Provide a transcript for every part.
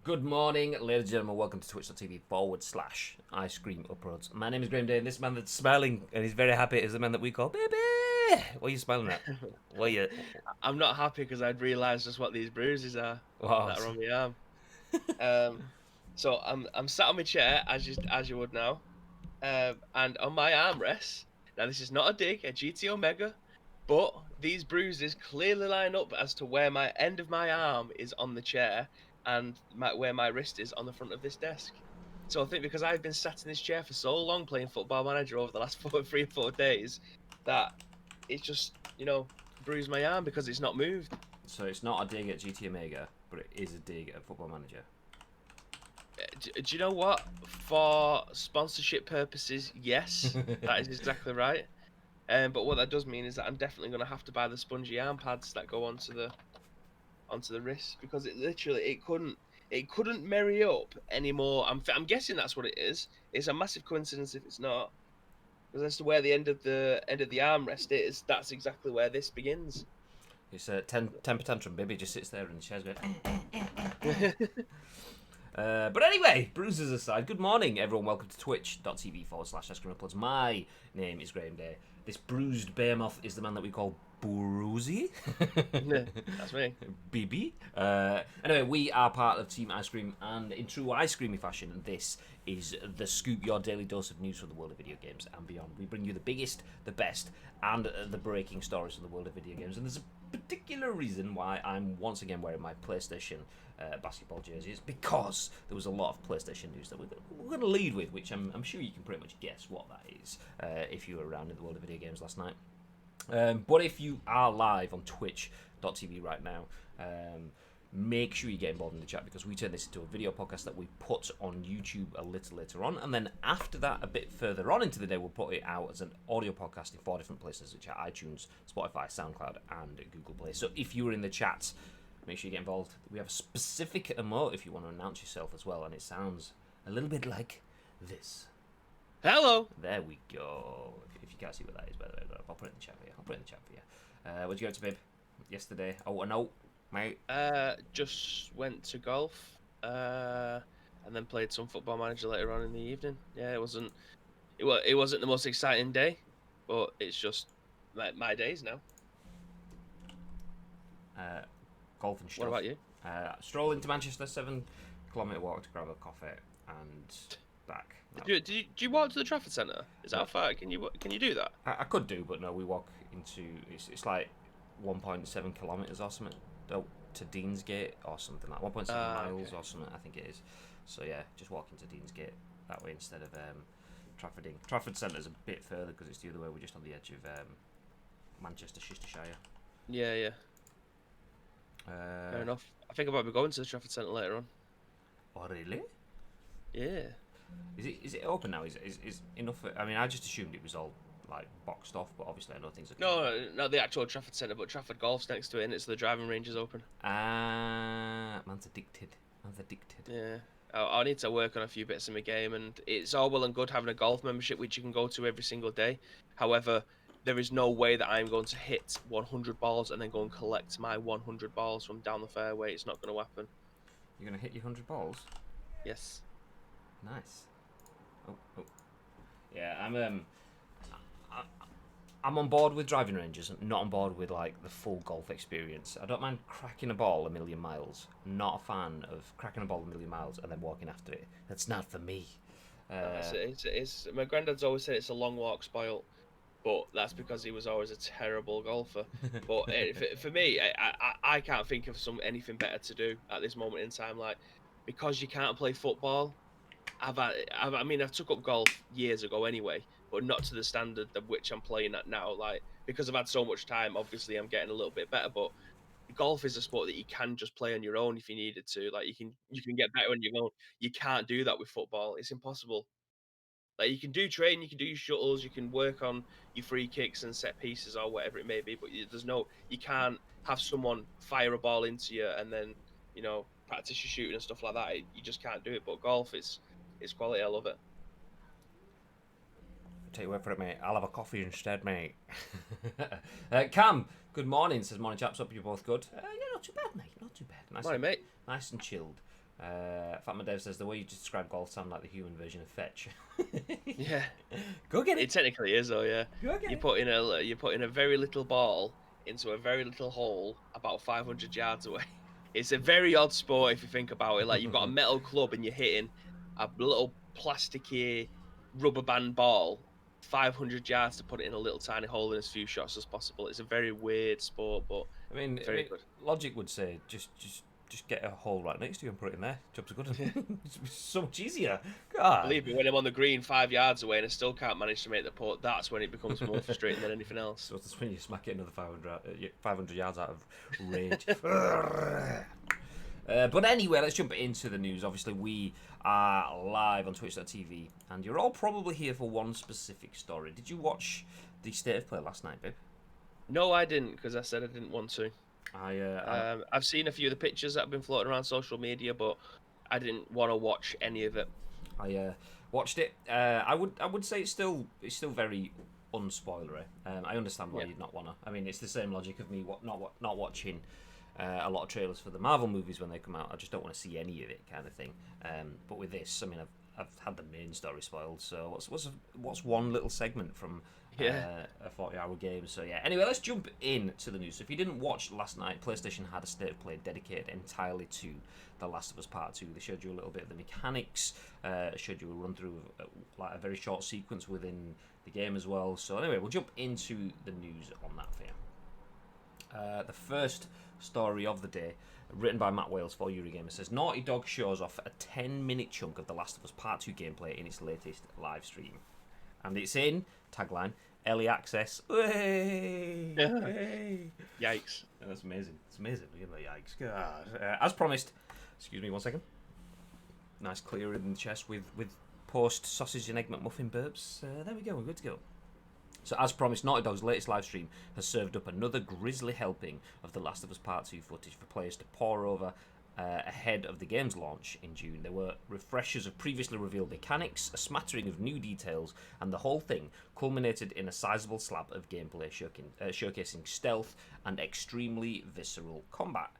Good morning, ladies and gentlemen. Welcome to twitch.tv/ice cream uploads. My name is Graham Day, and this man that's smiling and he's very happy is the man that we call Baby. What are you smiling at? What are you? I'm not happy because I'd realised just what these bruises are that are on my arm. So I'm sat on my chair as you would now, and on my armrest. Now this is not a dig at GT Omega, but these bruises clearly line up as to where my end of my arm is on the chair and where my wrist is on the front of this desk. So I think because I've been sat in this chair for so long playing Football Manager over the last 3 or 4 days, that it's just bruised my arm because it's not moved. So it's not a dig at GT Omega, but it is a dig at Football Manager. Do you know what? For sponsorship purposes, yes, that is exactly right. But what that does mean is that I'm definitely going to have to buy the spongy arm pads that go onto the wrist, because it couldn't marry up anymore. I'm guessing that's what it is. It's a massive coincidence if it's not, because as to where the end of the armrest is, that's exactly where this begins. It's a temper tantrum. Baby just sits there and the chair's going. But anyway, bruises aside, good morning, everyone. Welcome to twitch.tv/ice cream uploads. My name is Graham Day. This bruised behemoth is the man that we call Bruzy. That's me. BB. Anyway, we are part of Team Ice Cream, and in true ice creamy fashion, this is the Scoop, your daily dose of news from the world of video games and beyond. We bring you the biggest, the best, and the breaking stories from the world of video games. And there's a particular reason why I'm once again wearing my PlayStation basketball jerseys, because there was a lot of PlayStation news that we're going to lead with, which I'm sure you can pretty much guess what that is if you were around in the world of video games last night. But if you are live on twitch.tv right now, make sure you get involved in the chat, because we turn this into a video podcast that we put on YouTube a little later on, and then after that, a bit further on into the day, we'll put it out as an audio podcast in 4 different places, which are iTunes, Spotify, SoundCloud, and Google Play. So if you are in the chat, make sure you get involved. We have a specific emote if you want to announce yourself as well, and it sounds a little bit like this. Hello. There we go. If you can't see what that is, by the way, I'll put it in the chat for you. Where'd you go to, babe? Yesterday? Oh, no, mate. Just went to golf, and then played some Football Manager later on in the evening. Yeah, it wasn't the most exciting day, but it's just my days now. Golf and stuff. What about you? Stroll into Manchester, 7-kilometre walk to grab a coffee and back. Do you walk to the Trafford Centre? Is that far? Can you do that? I could do, but no, we walk into it's like 1.7 kilometres or something. To Deansgate or something like 1.7 miles or something, I think it is. So yeah, just walk into Deansgate that way instead of Trafford. Trafford Centre's a bit further because it's the other way. We're just on the edge of Manchester, Worcestershire. Yeah. Fair enough. I think I might be going to the Trafford Centre later on. Oh really? Yeah. Is it open now? Is enough? I mean, I just assumed it was all like boxed off, but obviously I know things are. No, not the actual Trafford Centre, but Trafford Golf's next to it, and it's the driving range is open. Man's addicted. Yeah. I need to work on a few bits in my game, and it's all well and good having a golf membership which you can go to every single day. However, there is no way that I'm going to hit 100 balls and then go and collect my 100 balls from down the fairway. It's not going to happen. You're going to hit your 100 balls? Yes. Nice. Oh. Yeah, I'm on board with driving ranges, not on board with like the full golf experience. I don't mind cracking a ball a million miles. Not a fan of cracking a ball a million miles and then walking after it. That's not for me. It's my granddad's always said it's a long walk spoilt, but that's because he was always a terrible golfer. But for me, I can't think of anything better to do at this moment in time. Like, because you can't play football, I've took up golf years ago anyway, but not to the standard of which I'm playing at now. Like, because I've had so much time, obviously I'm getting a little bit better. But golf is a sport that you can just play on your own if you needed to. Like, you can get better on your own. You can't do that with football. It's impossible. Like, you can do training, you can do your shuttles, you can work on your free kicks and set pieces or whatever it may be, but you can't have someone fire a ball into you and then, practice your shooting and stuff like that. You just can't do it. But golf is quality. I love it. Take your word for it, mate. I'll have a coffee instead, mate. Cam, good morning. Says morning, chaps. Hope you're both good. Yeah, not too bad, mate. Not too bad. Morning, mate. Nice and chilled. Fatma Dev says, the way you just describe golf sound like the human version of fetch. Yeah, Go get it it. technically is though. Yeah, Go get you it. put in a very little ball into a very little hole about 500 yards away. It's a very odd sport if you think about it. Like you've got a metal club and you're hitting a little plasticky rubber band ball 500 yards to put it in a little tiny hole in as few shots as possible. It's a very weird sport, but I mean, very good. logic would say just get a hole right next to you and put it in there. Job's good. It's so much easier. God. Believe me, when I'm on the green 5 yards away and I still can't manage to make the putt, that's when it becomes more frustrating than anything else. So that's when you smack it another 500 yards out of range. But anyway, let's jump into the news. Obviously, we are live on Twitch.tv, and you're all probably here for one specific story. Did you watch the State of Play last night, babe? No, I didn't, because I said I didn't want to. I've seen a few of the pictures that have been floating around social media, but I didn't want to watch any of it. I watched it. I would say it's still very unspoilery. I understand why you'd not wanna. I mean, it's the same logic of me not watching a lot of trailers for the Marvel movies when they come out. I just don't want to see any of it, kind of thing. But with this, I mean, I've had the main story spoiled. So what's one little segment from a 40-hour game? So yeah. Anyway, let's jump into the news. So if you didn't watch last night, PlayStation had a State of Play dedicated entirely to The Last of Us Part 2. They showed you a little bit of the mechanics, showed you a run through of like a very short sequence within the game as well. So anyway, we'll jump into the news on that for you. The first story of the day, written by Matt Wales for Eurogamer, says Naughty Dog shows off a 10-minute chunk of The Last of Us Part 2 gameplay in its latest live stream. And it's in, tagline, early access. Hey! Hey! Yikes. Yeah, that's amazing. It's amazing. Look at the yikes. God. As promised, excuse me 1 second. Nice clear in the chest with post sausage and egg McMuffin burps. There we go, we're good to go. So as promised, Naughty Dog's latest live stream has served up another grisly helping of The Last of Us Part 2 footage for players to pore over ahead of the game's launch in June. There were refreshers of previously revealed mechanics, a smattering of new details, and the whole thing culminated in a sizable slab of gameplay showcasing stealth and extremely visceral combat.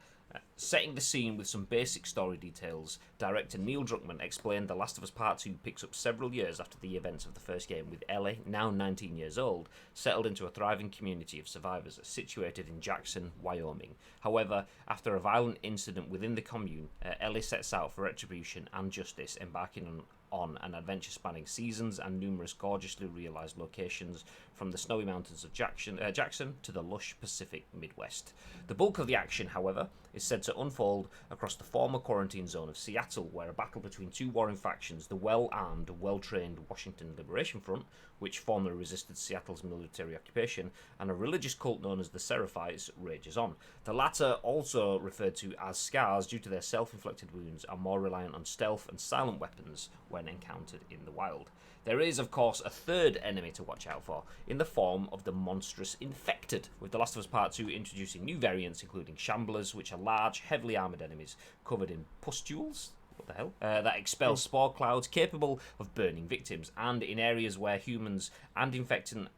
Setting the scene with some basic story details, director Neil Druckmann explained The Last of Us Part 2 picks up several years after the events of the first game, with Ellie, now 19 years old, settled into a thriving community of survivors situated in Jackson, Wyoming. However, after a violent incident within the commune, Ellie sets out for retribution and justice, embarking on an adventure spanning seasons and numerous gorgeously realised locations, from the snowy mountains of Jackson to the lush Pacific Midwest. The bulk of the action, however, is said to unfold across the former quarantine zone of Seattle, where a battle between two warring factions, the well-armed, well-trained Washington Liberation Front, which formerly resisted Seattle's military occupation, and a religious cult known as the Seraphites, rages on. The latter, also referred to as Scars due to their self-inflicted wounds, are more reliant on stealth and silent weapons when encountered in the wild. There is, of course, a third enemy to watch out for, in the form of the monstrous Infected, with The Last of Us Part 2 introducing new variants including Shamblers, which are large, heavily armoured enemies covered in pustules, what the hell, that expel spore clouds capable of burning victims, and in areas where humans and infected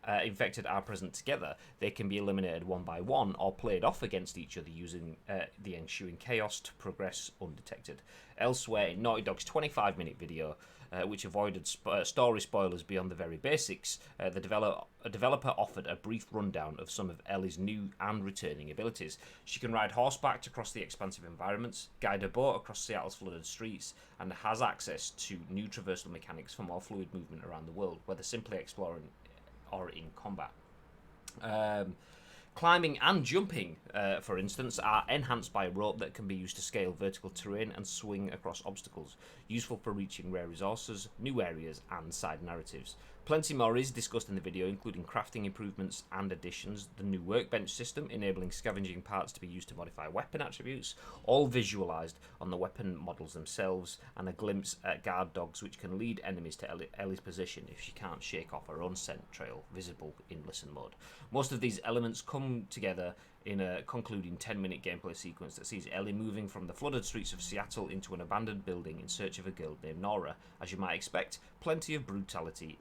are present together, they can be eliminated one by one or played off against each other using the ensuing chaos to progress undetected. Elsewhere, in Naughty Dog's 25-minute video, which avoided story spoilers beyond the very basics, the developer offered a brief rundown of some of Ellie's new and returning abilities. She can ride horseback across the expansive environments, guide a boat across Seattle's flooded streets, and has access to new traversal mechanics for more fluid movement around the world, whether simply exploring or in combat. Climbing and jumping, for instance, are enhanced by a rope that can be used to scale vertical terrain and swing across obstacles, useful for reaching rare resources, new areas, and side narratives. Plenty more is discussed in the video, including crafting improvements and additions, the new workbench system enabling scavenging parts to be used to modify weapon attributes, all visualised on the weapon models themselves, and a glimpse at guard dogs which can lead enemies to Ellie's position if she can't shake off her own scent trail, visible in listen mode. Most of these elements come together in a concluding 10-minute gameplay sequence that sees Ellie moving from the flooded streets of Seattle into an abandoned building in search of a girl named Nora. As you might expect, plenty of brutality.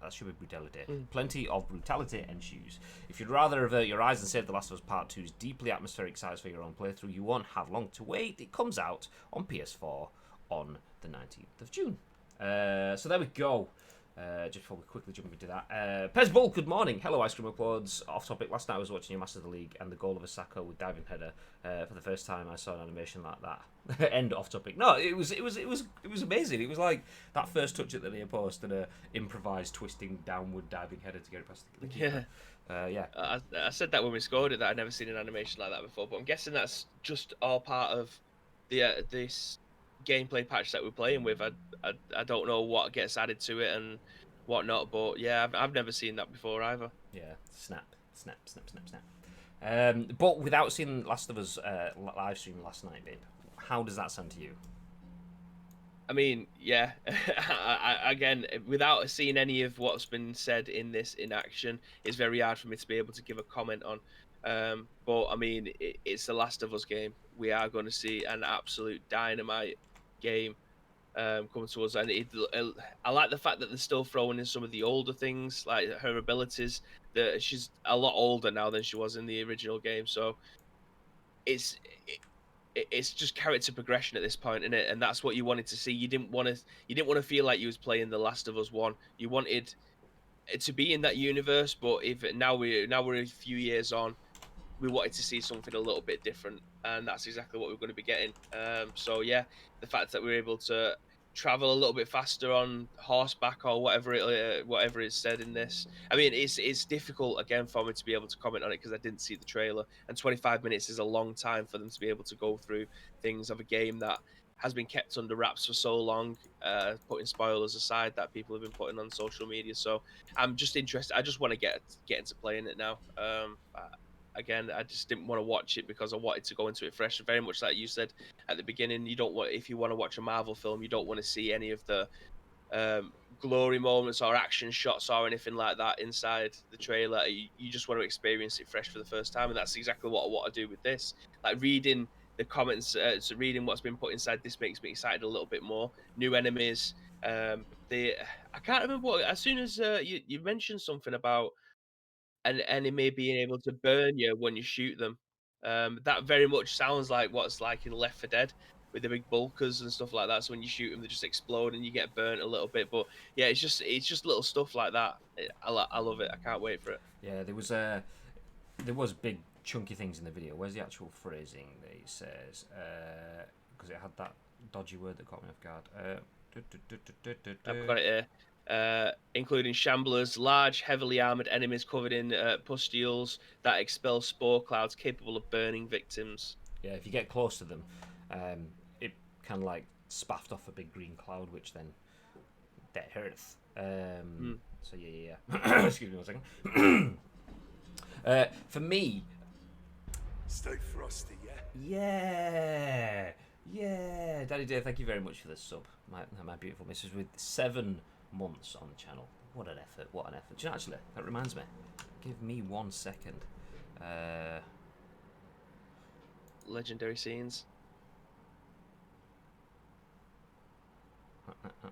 That should be brutality. Plenty of brutality ensues. If you'd rather avert your eyes and save The Last of Us Part 2's deeply atmospheric sides for your own playthrough, you won't have long to wait. It comes out on PS4 on the 19th of June. So there we go. Just before we quickly jump into that. Pez Bull, good morning. Hello, Ice Cream Uploads. Off topic, last night I was watching your Master of the League and the goal of Asako with diving header. For the first time I saw an animation like that. End off topic. No, it was amazing. It was like that first touch at the near post and a improvised twisting downward diving header to get it past the keeper. Yeah. I said that when we scored it, that I'd never seen an animation like that before, but I'm guessing that's just all part of the this gameplay patch that we're playing with. I don't know what gets added to it and whatnot, but yeah, I've never seen that before either. Yeah, snap. But without seeing Last of Us live stream last night, babe, how does that sound to you? I mean, yeah, again, without seeing any of what's been said in this in action, it's very hard for me to be able to give a comment on. But I mean, it's the Last of Us game. We are going to see an absolute dynamite game come to us, and I like the fact that they're still throwing in some of the older things, like her abilities. That she's a lot older now than she was in the original game, so it's just character progression at this point, isn't it? And that's what you wanted to see. You didn't want to feel like you was playing The Last of Us 1. You wanted it to be in that universe, but now we're a few years on, we wanted to see something a little bit different, and that's exactly what we're going to be getting. So yeah, the fact that we're able to travel a little bit faster on horseback or whatever is said in this. I mean, it's difficult again for me to be able to comment on it because I didn't see the trailer, and 25 minutes is a long time for them to be able to go through things of a game that has been kept under wraps for so long, putting spoilers aside that people have been putting on social media. So I'm just interested. I just want to get into playing it now. Again, I just didn't want to watch it because I wanted to go into it fresh. Very much like you said at the beginning, if you want to watch a Marvel film, you don't want to see any of the glory moments or action shots or anything like that inside the trailer. You just want to experience it fresh for the first time, and that's exactly what I want to do with this. Like reading the comments, so reading what's been put inside this makes me excited a little bit more. New enemies. I can't remember what. As soon as you mentioned something about an enemy being able to burn you when you shoot them. That very much sounds like what's like in Left 4 Dead with the big bulkers and stuff like that. So when you shoot them, they just explode and you get burnt a little bit. But yeah, it's just little stuff like that. I love it. I can't wait for it. Yeah, there was big chunky things in the video. Where's the actual phrasing that he says? Because it had that dodgy word that caught me off guard. I've got it here. Including shamblers, large, heavily armored enemies covered in pustules that expel spore clouds capable of burning victims. Yeah, if you get close to them, it kind of like spaffed off a big green cloud, which then that hurts. So yeah. Excuse me 1 second. For me, stay frosty, yeah. Yeah. Daddy Dave, thank you very much for the sub. My beautiful missus with 7 months on the channel. What an effort. Do you know, actually, that reminds me. Give me 1 second. Legendary scenes. Let me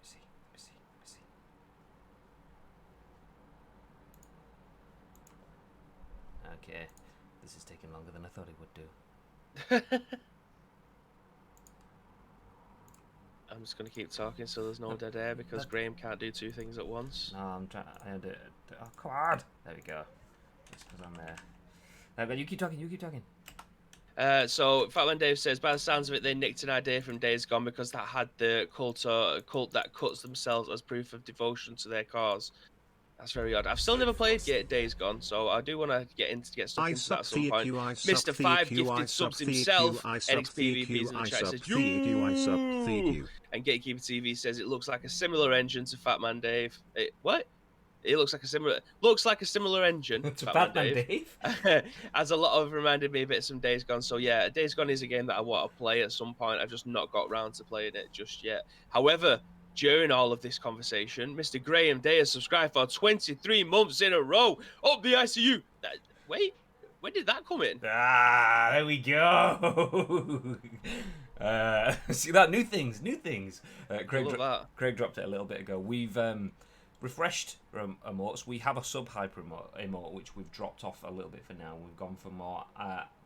see. Okay. This is taking longer than I thought it would do. I'm just going to keep talking so there's no dead air because Graham can't do 2 things at once. No, I'm trying. Oh, come on! There we go. Just because I'm there. There we go. You keep talking. So Fatman Dave says, by the sounds of it, they nicked an idea from Days Gone because that had the cult that cuts themselves as proof of devotion to their cause. That's very odd. I've still never played Days Gone, so I do want to get stuck into that at some point. Mr. 5 gifted subs himself. NXPVPs in the chat says, you. And Gatekeeper TV says it looks like a similar engine to Fatman Dave. What? It looks like a similar engine to Fatman Dave. As a lot of reminded me a bit of some Days Gone. So yeah, Days Gone is a game that I want to play at some point. I've just not got round to playing it just yet. However, during all of this conversation, Mr. Graham Day has subscribed for 23 months in a row. Up the ICU. Wait, when did that come in? There we go. See that? New things. Craig, love that. Craig dropped it a little bit ago. We've refreshed emotes. We have a sub-hyper emote, which we've dropped off a little bit for now. We've gone for more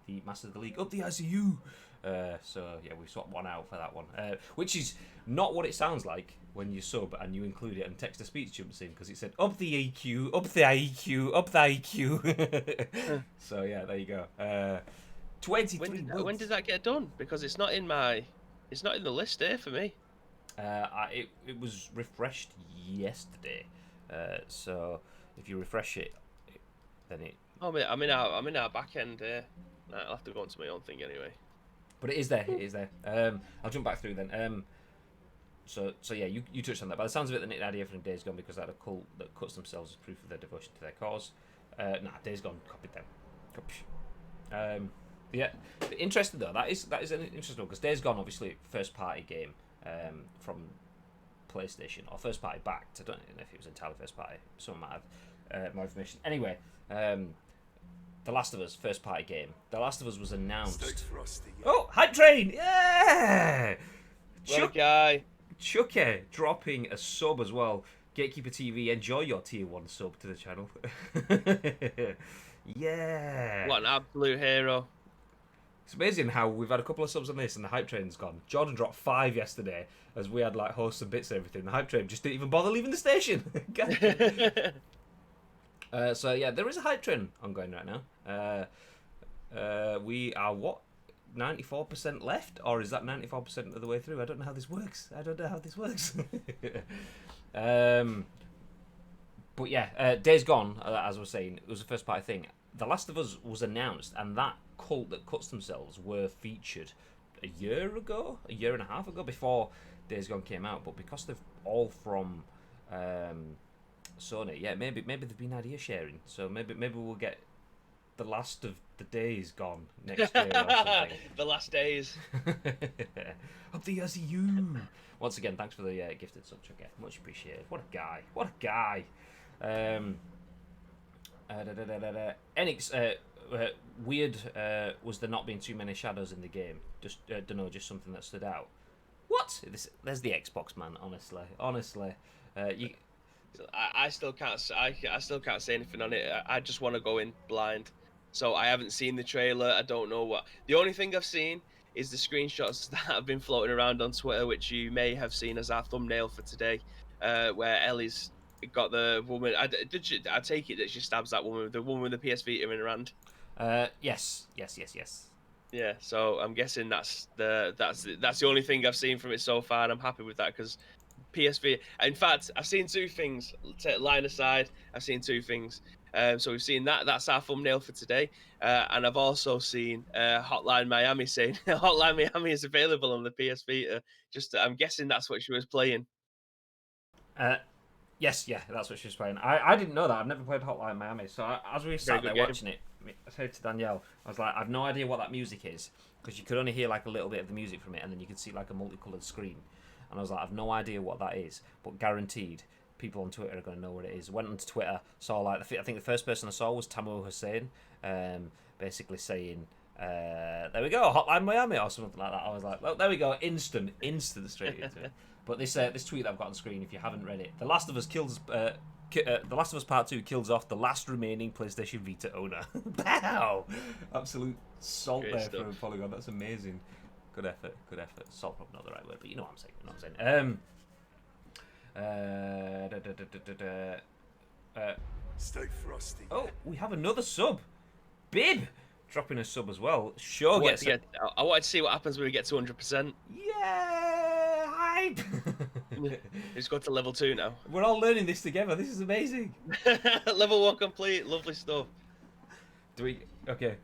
the Master of the League, up the ICU. So yeah, we swapped one out for that one, which is not what it sounds like when you sub and you include it and text-to-speech jumps in, because it said up the EQ, up the IQ, up the IQ. So yeah, there you go. 23 when did that get done? Because it's not in the list here for me. It was refreshed yesterday, so if you refresh it, then it. Oh, I'm in our back end here. I'll have to go onto my own thing anyway. But it is there. It is there. I'll jump back through then. So yeah, you touched on that. By the sounds of it, the idea from Days Gone, because they had a cult that cuts themselves as proof of their devotion to their cause. Days Gone copied them. Yeah, interesting though. That is an interesting one, because Days Gone, obviously first party game from PlayStation, or first party backed. I don't know if it was entirely first party. Someone might have more information. Anyway, The Last of Us first party game. The Last of Us was announced. Oh, hype train! Yeah. Chucky dropping a sub as well. Gatekeeper TV, enjoy your tier 1 sub to the channel. Yeah. What an absolute hero. It's amazing how we've had a couple of subs on this and the hype train's gone. Jordan dropped 5 yesterday as we had like hosts and bits and everything. The hype train just didn't even bother leaving the station. So yeah, there is a hype train ongoing right now. We are what? 94% left, or is that 94% of the way through? I don't know how this works. But yeah, Days Gone, as I was saying, it was a first party thing. The Last of Us was announced, and that cult that cuts themselves were featured a year and a half ago, before Days Gone came out. But because they're all from Sony, yeah, maybe they've been idea sharing. So maybe we'll get The Last of the Days Gone next year or something. The last days. Up the ICU. Once again, thanks for the gifted sub, Chucky. Much appreciated. What a guy. Enix, weird was there not being too many shadows in the game. Just don't know, just something that stood out. What? There's the Xbox, man. Honestly, I still can't say anything on it. I just want to go in blind. So I haven't seen the trailer. I don't know what. The only thing I've seen is the screenshots that have been floating around on Twitter, which you may have seen as our thumbnail for today, where Ellie's got the woman. I take it that she stabs that woman, the woman with the PS Vita in her hand. Yes. Yeah, so I'm guessing that's the only thing I've seen from it so far, and I'm happy with that, because PSV. In fact, I've seen 2 things. Line aside, I've seen 2 things. So we've seen that. That's our thumbnail for today. And I've also seen Hotline Miami saying Hotline Miami is available on the PS Vita. I'm guessing that's what she was playing. Yes, yeah, that's what she was playing. I didn't know that. I've never played Hotline Miami. So as we sat there watching it, I said to Danielle, I was like, I've no idea what that music is, because you could only hear like a little bit of the music from it, and then you could see like a multicoloured screen. And I was like, I've no idea what that is, but guaranteed people on Twitter are going to know what it is. Went onto Twitter, saw like I think the first person I saw was Tamu Hussein, basically saying, there we go, Hotline Miami or something like that. I was like, well, there we go, instant straight into it. But this tweet that I've got on screen, if you haven't read it, The Last of Us The Last of Us Part 2 kills off the last remaining PlayStation Vita owner. Wow! Absolute salt great there stuff. For a Polygon. That's amazing. Good effort. Salt, probably not the right word, but you know what I'm saying. Stay frosty. Oh, we have another sub. Bib dropping a sub as well. Sure gets. I wanted to see what happens when we get to 100%. Yeah, hype. It's got to level 2 now. We're all learning this together. This is amazing. Level 1 complete. Lovely stuff. Okay.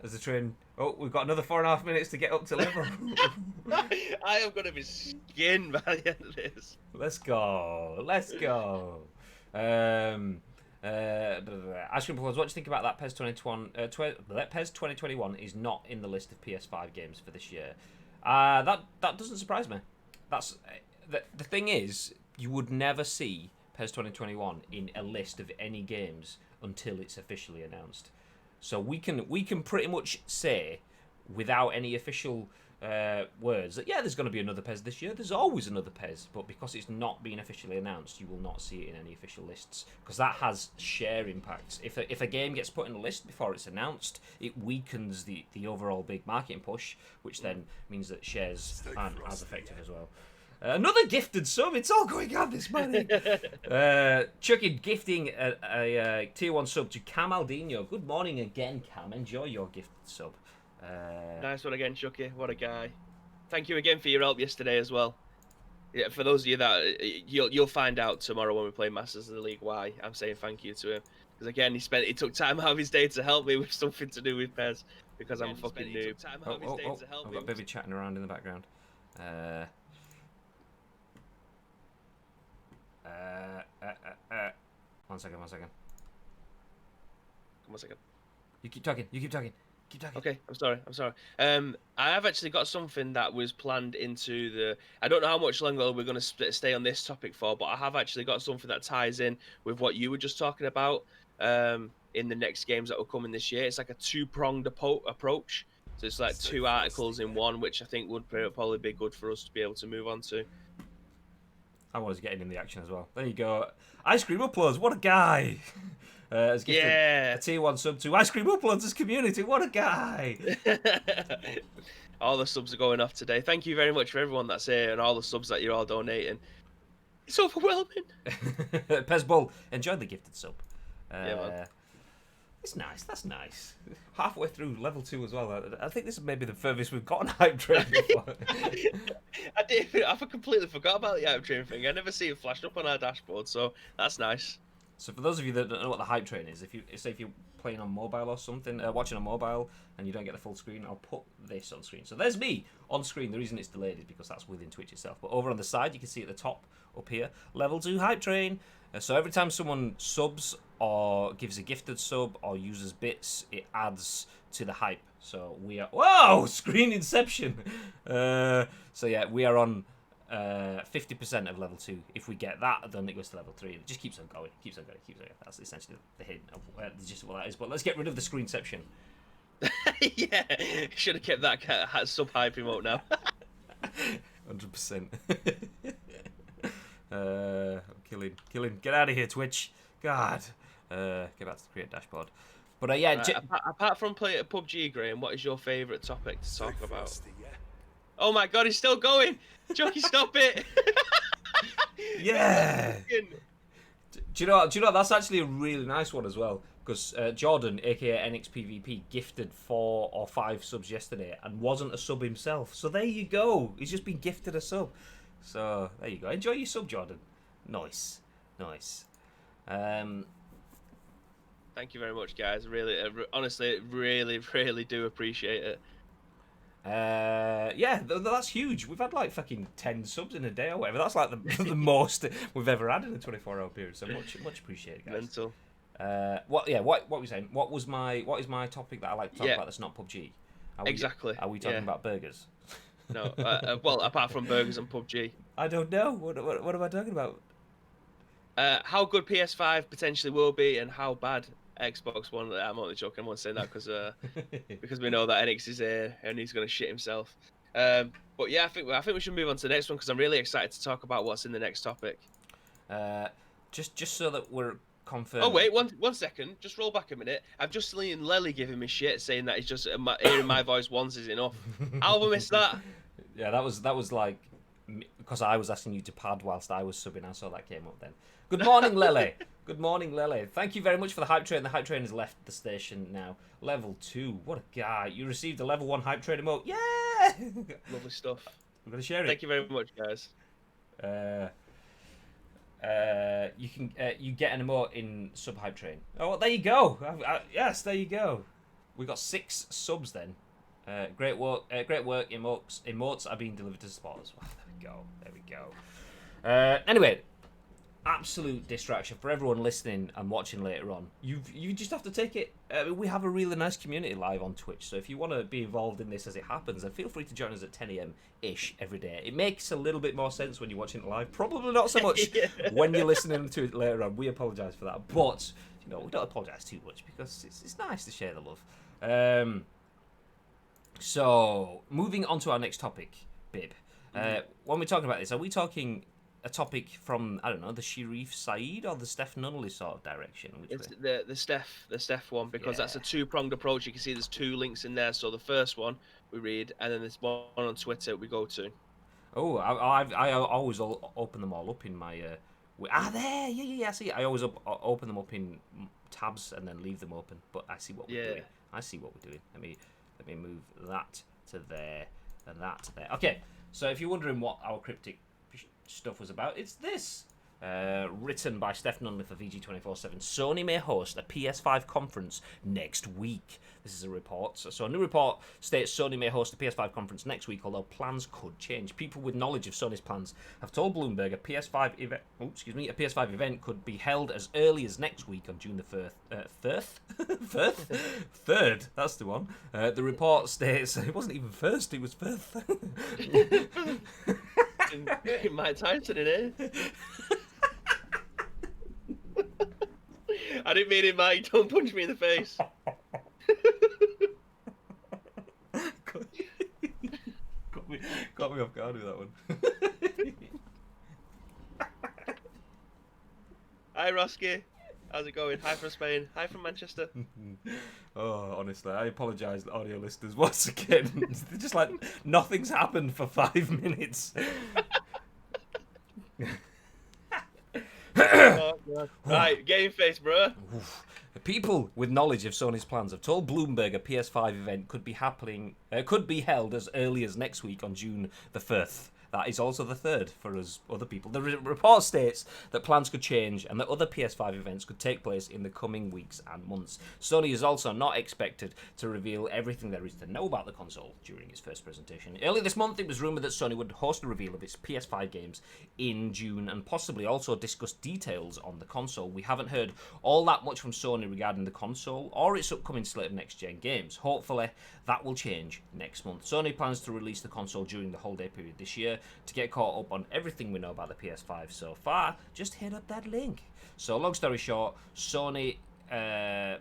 As the train. Oh, we've got another 4.5 minutes to get up to level. I am going to be skinned by the end of this. Let's go. Ice Cream Applause, what do you think about that? PES 2021 is not in the list of PS5 games for this year. That doesn't surprise me. That's the thing is, you would never see PES 2021 in a list of any games until it's officially announced. So we can pretty much say, without any official words that there's going to be another PES this year. There's always another PES, but because it's not been officially announced, you will not see it in any official lists because that has share impacts. If a game gets put in a list before it's announced, it weakens the overall big marketing push, which then means that shares aren't as effective as well. Another gifted sub. It's all going on this morning. Chucky gifting a tier 1 sub to Camaldino. Good morning again, Cam. Enjoy your gifted sub. Nice one again, Chucky. What a guy. Thank you again for your help yesterday as well. Yeah, for those of you that you'll find out tomorrow when we play Masters of the League why I'm saying thank you to him. Because again, he took time out of his day to help me with something to do with PES because I'm a fucking noob. I've got Baby chatting around in the background. One second. One second. You keep talking. Okay, I'm sorry. I have actually got something that was planned into the... I don't know how much longer we're going to stay on this topic for, but I have actually got something that ties in with what you were just talking about in the next games that will come in this year. It's like a two-pronged approach. So it's like two articles in one, which I think would probably be good for us to be able to move on to. I was getting in the action as well. There you go. Ice Cream Uploads, what a guy! Has gifted a tier 1 sub to Ice Cream Uploads' community. What a guy! All the subs are going off today. Thank you very much for everyone that's here and all the subs that you're all donating. It's overwhelming. Pezbull, enjoy the gifted sub. Yeah, man. It's nice. That's nice. Halfway through level 2 as well. I think this is maybe the furthest we've gotten hype train before. I completely forgot about the hype train thing. I never see it flashed up on our dashboard, so that's nice. So for those of you that don't know what the hype train is, if you're playing on mobile or something, watching on mobile, and you don't get the full screen, I'll put this on screen. So there's me on screen. The reason it's delayed is because that's within Twitch itself. But over on the side, you can see at the top up here, level 2 hype train. So every time someone subs or gives a gifted sub or uses bits, it adds to the hype. So we are... Whoa! Screen inception! So yeah, we are on 50% of level 2. If we get that, then it goes to level 3. It just keeps on going. Keeps on going. That's essentially the hint of just what that is. But let's get rid of the screenception. Yeah, should have kept that sub-hype emote now. 100%. Killing. Get out of here, Twitch. God. Get back to the create dashboard. But yeah. Apart from playing PUBG, Graham, what is your favourite topic to talk about? Oh my God, he's still going. Jockey, stop it. Yeah. Do you know? That's actually a really nice one as well. Because Jordan, aka NXPVP, gifted 4 or 5 subs yesterday and wasn't a sub himself. So there you go. He's just been gifted a sub. So there you go. Enjoy your sub, Jordan. Nice. Thank you very much, guys. Really, honestly, really do appreciate it. Yeah, that's huge. We've had like fucking 10 subs in a day or whatever. That's like the most we've ever had in a 24-hour period. So much appreciated, guys. Mental. What were we saying? What is my topic that I like to talk about that's not PUBG? Exactly. Are we talking about burgers? No. Well, apart from burgers and PUBG. I don't know. What am I talking about? How good PS5 potentially will be, and how bad Xbox One. I'm only joking. I'm only saying that because we know that NX is here and he's going to shit himself. But yeah, I think we should move on to the next one because I'm really excited to talk about what's in the next topic. Just so that we're confirmed. Oh wait, one second. Just roll back a minute. I've just seen Lely giving me shit, saying that he's just hearing my voice once is enough. How have I missed that? Yeah, that was like because I was asking you to pad whilst I was subbing. I saw that came up then. Good morning, Lele. Good morning, Lele. Thank you very much for the hype train. The hype train has left the station now. Level 2. What a guy. You received a level 1 hype train emote. Yeah! Lovely stuff. I'm going to share it. Thank you very much, guys. You get an emote in sub hype train. Oh, well, there you go. Yes, there you go. We got 6 subs then. Great work. Emotes are being delivered to supporters. Wow, there we go. Anyway, absolute distraction for everyone listening and watching later on. You just have to take it. We have a really nice community live on Twitch, so if you want to be involved in this as it happens, then feel free to join us at 10 AM ish every day. It makes a little bit more sense when you're watching it live. Probably not so much when you're listening to it later on. We apologise for that, but we don't apologise too much because it's nice to share the love. So, moving on to our next topic, Bib. When we're talking about this, are we talking a topic from, I don't know, the Sherif, Saed, or the Steph Nunneley sort of direction? It's the Steph one, because that's Yeah. a two-pronged approach. You can see there's two links in there. So the first one we read, and then there's one on Twitter we go to. Oh, I always open them all up in my. There, yeah. I see. I always open them up in tabs and then leave them open. But I see what we're doing. I see what we're doing. Let me move that to there and that to there. Okay, so if you're wondering what our cryptic stuff was about, it's this. Written by Steph Nunneley for VG247. Sony may host a PS5 conference next week. This is a report. So a new report states Sony may host a PS5 conference next week, although plans could change. People with knowledge of Sony's plans have told Bloomberg a PS5 event. A PS5 event could be held as early as next week on June the 3rd. That's the one. The report states it wasn't even first; it was 1st. Mike Tyson in it. I didn't mean it, Mike. Don't punch me in the face. got me off guard with that one. Hi, Roski. How's it going? Hi from Spain. Hi from Manchester. Oh, honestly, I apologise, audio listeners, once again. They're just like, nothing's happened for 5 minutes. Oh, right, game face, bro. People with knowledge of Sony's plans have told Bloomberg a PS5 event could be held as early as next week on June the 1st. That is also the 3rd for us other people. The report states that plans could change and that other PS5 events could take place in the coming weeks and months. Sony is also not expected to reveal everything there is to know about the console during its first presentation. Earlier this month, it was rumoured that Sony would host a reveal of its PS5 games in June and possibly also discuss details on the console. We haven't heard all that much from Sony regarding the console or its upcoming slate of next-gen games. Hopefully, that will change next month. Sony plans to release the console during the holiday period this year. To get caught up on everything we know about the PS5 so far, just hit up that link. So, long story short, Sony, the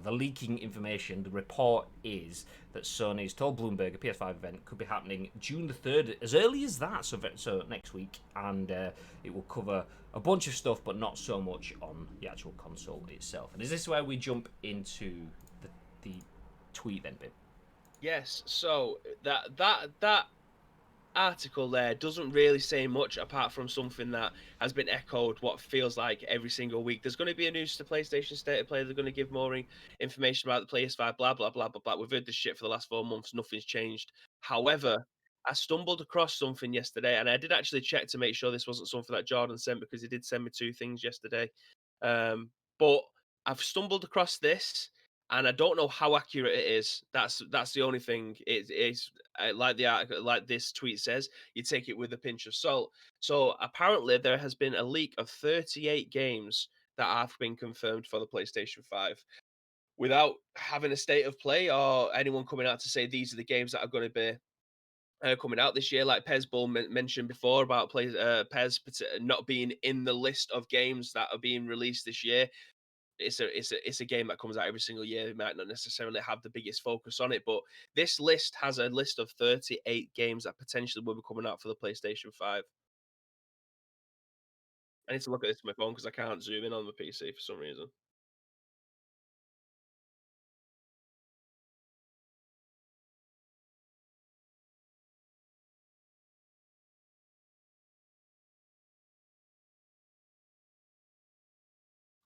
leaking information, the report is that Sony's told Bloomberg a PS5 event could be happening June the 3rd, as early as that, so next week, and it will cover a bunch of stuff, but not so much on the actual console itself. And is this where we jump into the tweet then, Bib? Yes, so that article there doesn't really say much apart from something that has been echoed what feels like every single week. There's going to be a new PlayStation State of Play. They're going to give more information about the PS5, blah, blah, blah, blah, blah. We've heard this shit for the last 4 months. Nothing's changed. However, I stumbled across something yesterday, and I did actually check to make sure this wasn't something that Jordan sent, because he did send me 2 things yesterday. But I've stumbled across this, and I don't know how accurate it is. That's the only thing. It's like the article, like this tweet says, you take it with a pinch of salt. So apparently there has been a leak of 38 games that have been confirmed for the PlayStation 5 without having a state of play or anyone coming out to say these are the games that are going to be coming out this year. Like Pez Bull mentioned before about Pez not being in the list of games that are being released this year. It's a game that comes out every single year. It might not necessarily have the biggest focus on it, but this list has a list of 38 games that potentially will be coming out for the PlayStation 5. I need to look at this on my phone because I can't zoom in on the PC for some reason.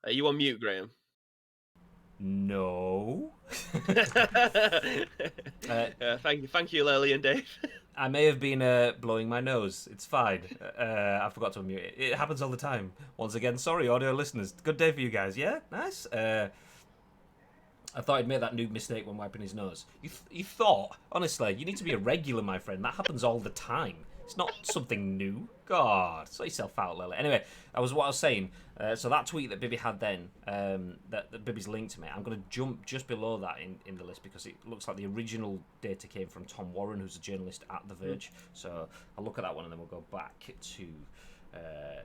Are you on mute, Graham? No. Thank you, Lily and Dave. I may have been blowing my nose. It's fine. I forgot to unmute it. It happens all the time. Once again, sorry, audio listeners. Good day for you guys. Yeah, nice. I thought he'd made that noob mistake when wiping his nose. You thought? Honestly, you need to be a regular, my friend. That happens all the time. It's not something new. God, sort yourself out, Lily. Anyway, that was what I was saying. So that tweet that Bibby had then, that Bibby's linked to me, I'm going to jump just below that in the list because it looks like the original data came from Tom Warren, who's a journalist at The Verge. So I'll look at that one and then we'll go back to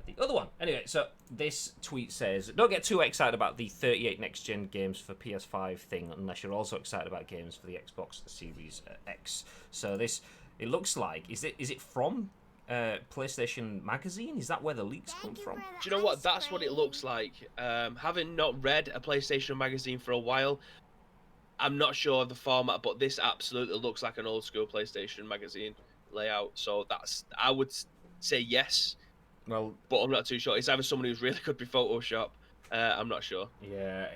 the other one. Anyway, so this tweet says, don't get too excited about the 38 next-gen games for PS5 thing unless you're also excited about games for the Xbox Series X. So this, it looks like, is it from PlayStation Magazine? Is that where the leaks come from? Do you know what? That's what it looks like. Having not read a PlayStation Magazine for a while, I'm not sure of the format, but this absolutely looks like an old school PlayStation Magazine layout. So I would say yes. Well, but I'm not too sure. It's either someone who's really good with Photoshop. I'm not sure. Yeah,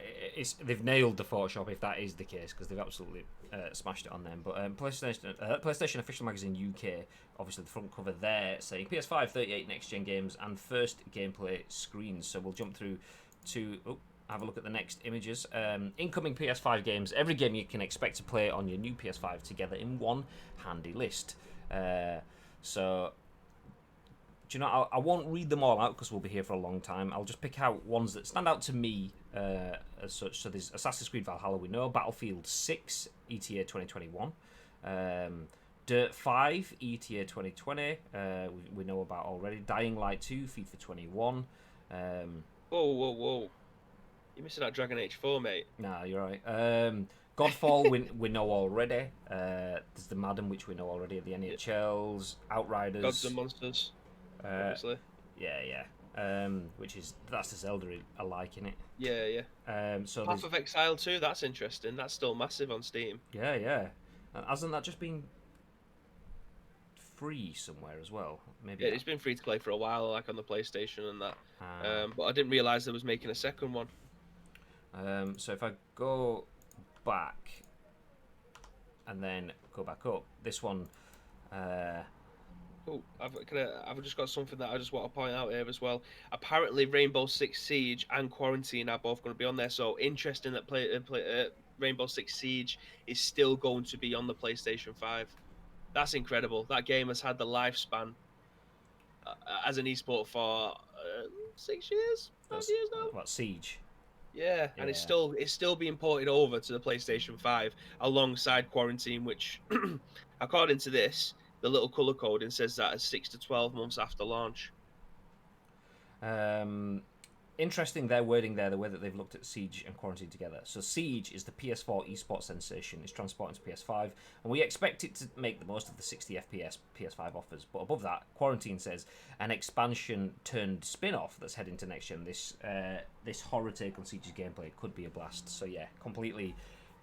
they've nailed the Photoshop if that is the case, because they've absolutely smashed it on them. But PlayStation Official Magazine UK, obviously the front cover there saying PS5 38 next gen games and first gameplay screens. So we'll jump through to have a look at the next images. Incoming PS5 games, every game you can expect to play on your new PS5 together in one handy list. So. Do you know, I won't read them all out because we'll be here for a long time. I'll just pick out ones that stand out to me as such. So there's Assassin's Creed Valhalla, we know. Battlefield 6, ETA 2021. Dirt 5, ETA 2020, we know about already. Dying Light 2, FIFA 21. Whoa. You're missing out Dragon Age 4, mate. Nah, you're right. Godfall, we know already. There's the Madden, which we know already. The NHLs, Outriders. Gods and Monsters. Obviously. Yeah. That's the Zelda alike in it. Yeah. So Path of Exile 2, that's interesting. That's still massive on Steam. Yeah. Hasn't that just been free somewhere as well? Maybe. Yeah, it's been free to play for a while, like on the PlayStation and that. But I didn't realise they was making a second one. So if I go back and then go back up, this one. I've just got something that I just want to point out here as well. Apparently, Rainbow Six Siege and Quarantine are both going to be on there. So interesting that Rainbow Six Siege is still going to be on the PlayStation 5. That's incredible. That game has had the lifespan as an esport for 6 years, 5 years now. What, Siege? Yeah, and it's still being ported over to the PlayStation 5 alongside Quarantine, which, according to this, the little color coding says that is 6 to 12 months after launch. Interesting their wording there, the way that they've looked at Siege and Quarantine together. So Siege is the PS4 esports sensation. It's transporting to PS5, and we expect it to make the most of the 60 FPS PS5 offers. But above that, Quarantine says an expansion turned spin-off that's heading to next gen. This horror take on Siege's gameplay could be a blast. So yeah, completely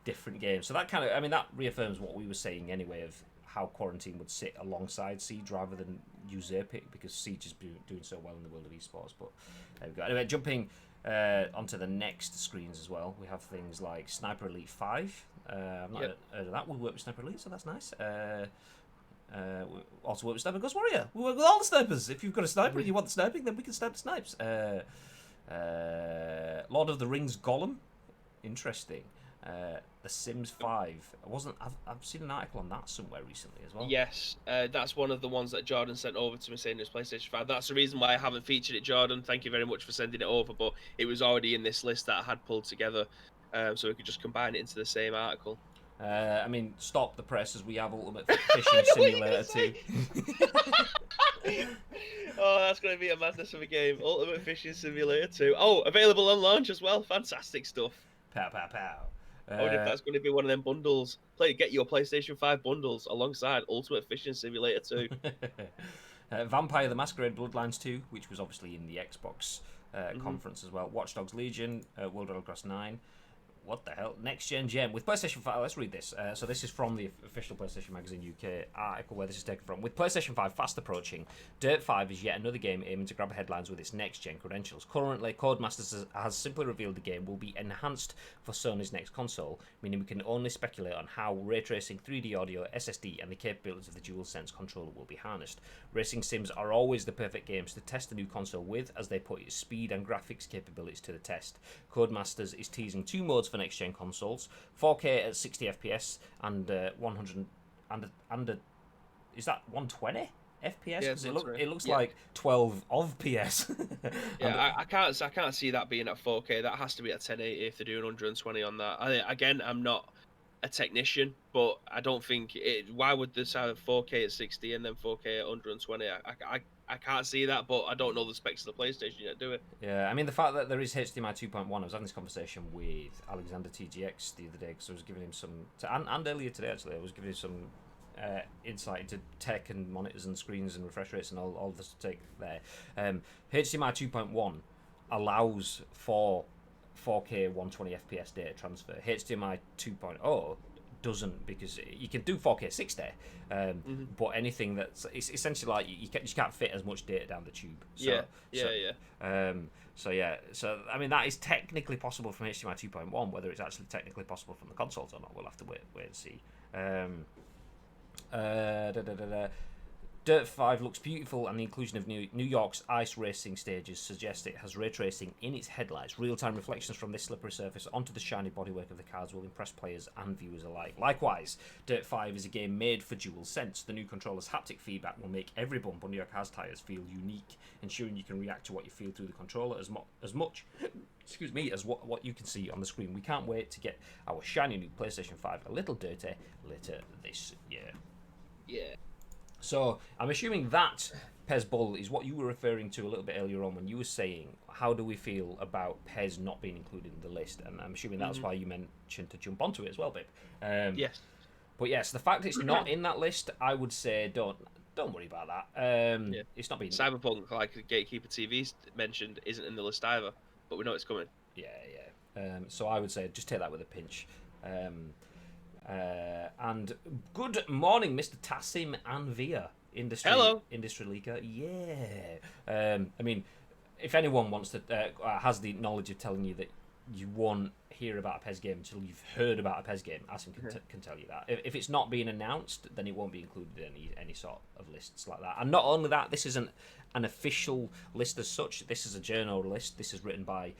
different game. So that that reaffirms what we were saying anyway of how Quarantine would sit alongside Siege rather than usurp it, because Siege is doing so well in the world of esports. But there we go. Anyway, jumping onto the next screens as well, we have things like Sniper Elite 5. I've not heard of that. We work with Sniper Elite, so that's nice. We also work with Sniper Ghost Warrior. We work with all the snipers. If you've got a sniper and you want the sniping, then we can snipe the snipes. Lord of the Rings Gollum. Interesting. The Sims 5. I've seen an article on that somewhere recently as well. Yes, that's one of the ones that Jordan sent over to me saying it was PlayStation 5. That's the reason why I haven't featured it, Jordan. Thank you very much for sending it over, but it was already in this list that I had pulled together, so we could just combine it into the same article. Stop the press, as we have Ultimate Fishing Simulator 2. Oh, that's going to be a madness of a game. Ultimate Fishing Simulator 2. Oh, available on launch as well. Fantastic stuff. Pow, pow, pow. I wonder if that's going to be one of them bundles. Get your PlayStation 5 bundles alongside Ultimate Fishing Simulator 2. Vampire the Masquerade Bloodlines 2, which was obviously in the Xbox conference as well. Watch Dogs Legion, World War Cross 9. What the hell? Next Gen Gem. With PlayStation 5, let's read this. So this is from the official PlayStation Magazine UK article where this is taken from. With PlayStation 5 fast approaching, Dirt 5 is yet another game aiming to grab headlines with its next-gen credentials. Currently, Codemasters has simply revealed the game will be enhanced for Sony's next console, meaning we can only speculate on how ray tracing, 3D audio, SSD, and the capabilities of the DualSense controller will be harnessed. Racing sims are always the perfect games to test the new console with, as they put its speed and graphics capabilities to the test. Codemasters is teasing two modes for next-gen consoles: 4K at 60 FPS and 100 and is that 120 FPS? Because it looks like 12 of PS. Yeah, I can't see that being at 4K. That has to be at 1080 if they're doing 120 on that. Again, I'm not a technician, but I don't think it. Why would this have 4K at 60 and then 4K at 120? I I can't see that, but I don't know the specs of the PlayStation yet, do it? Yeah, I mean, the fact that there is HDMI 2.1, I was having this conversation with Alexander TGX the other day, because I was giving him some, and earlier today actually, I was giving him some insight into tech and monitors and screens and refresh rates and all this take there. HDMI 2.1 allows for 4K 120 FPS data transfer. HDMI 2.0 doesn't, because you can do 4K 60, but anything that's, it's essentially like you can't fit as much data down the tube. So, So I mean, that is technically possible from HDMI 2.1. Whether it's actually technically possible from the consoles or not, we'll have to wait and see. Dirt 5 looks beautiful, and the inclusion of New York's ice racing stages suggests it has ray tracing in its headlights. Real-time reflections from this slippery surface onto the shiny bodywork of the cars will impress players and viewers alike. Likewise, Dirt 5 is a game made for DualSense. The new controller's haptic feedback will make every bump under your car's tyres feel unique, ensuring you can react to what you feel through the controller as much excuse me, as what you can see on the screen. We can't wait to get our shiny new PlayStation 5 a little dirty later this year. Yeah. So I'm assuming that Pez Bull is what you were referring to a little bit earlier on when you were saying, how do we feel about Pez not being included in the list? And I'm assuming that's why you mentioned to jump onto it as well, babe. Yes. But yes, the fact it's not in that list, I would say don't worry about that. It's not being... Cyberpunk, like Gatekeeper TV mentioned, isn't in the list either, but we know it's coming. Yeah. So I would say just take that with a pinch. And good morning, Mr. Tassim Anvia, industry leaker. Yeah. I mean, if anyone wants to has the knowledge of telling you that you won't hear about a PES game until you've heard about a PES game, Asim can tell you that. If it's not being announced, then it won't be included in any sort of lists like that. And not only that, this isn't an official list as such. This is a journal list. This is written by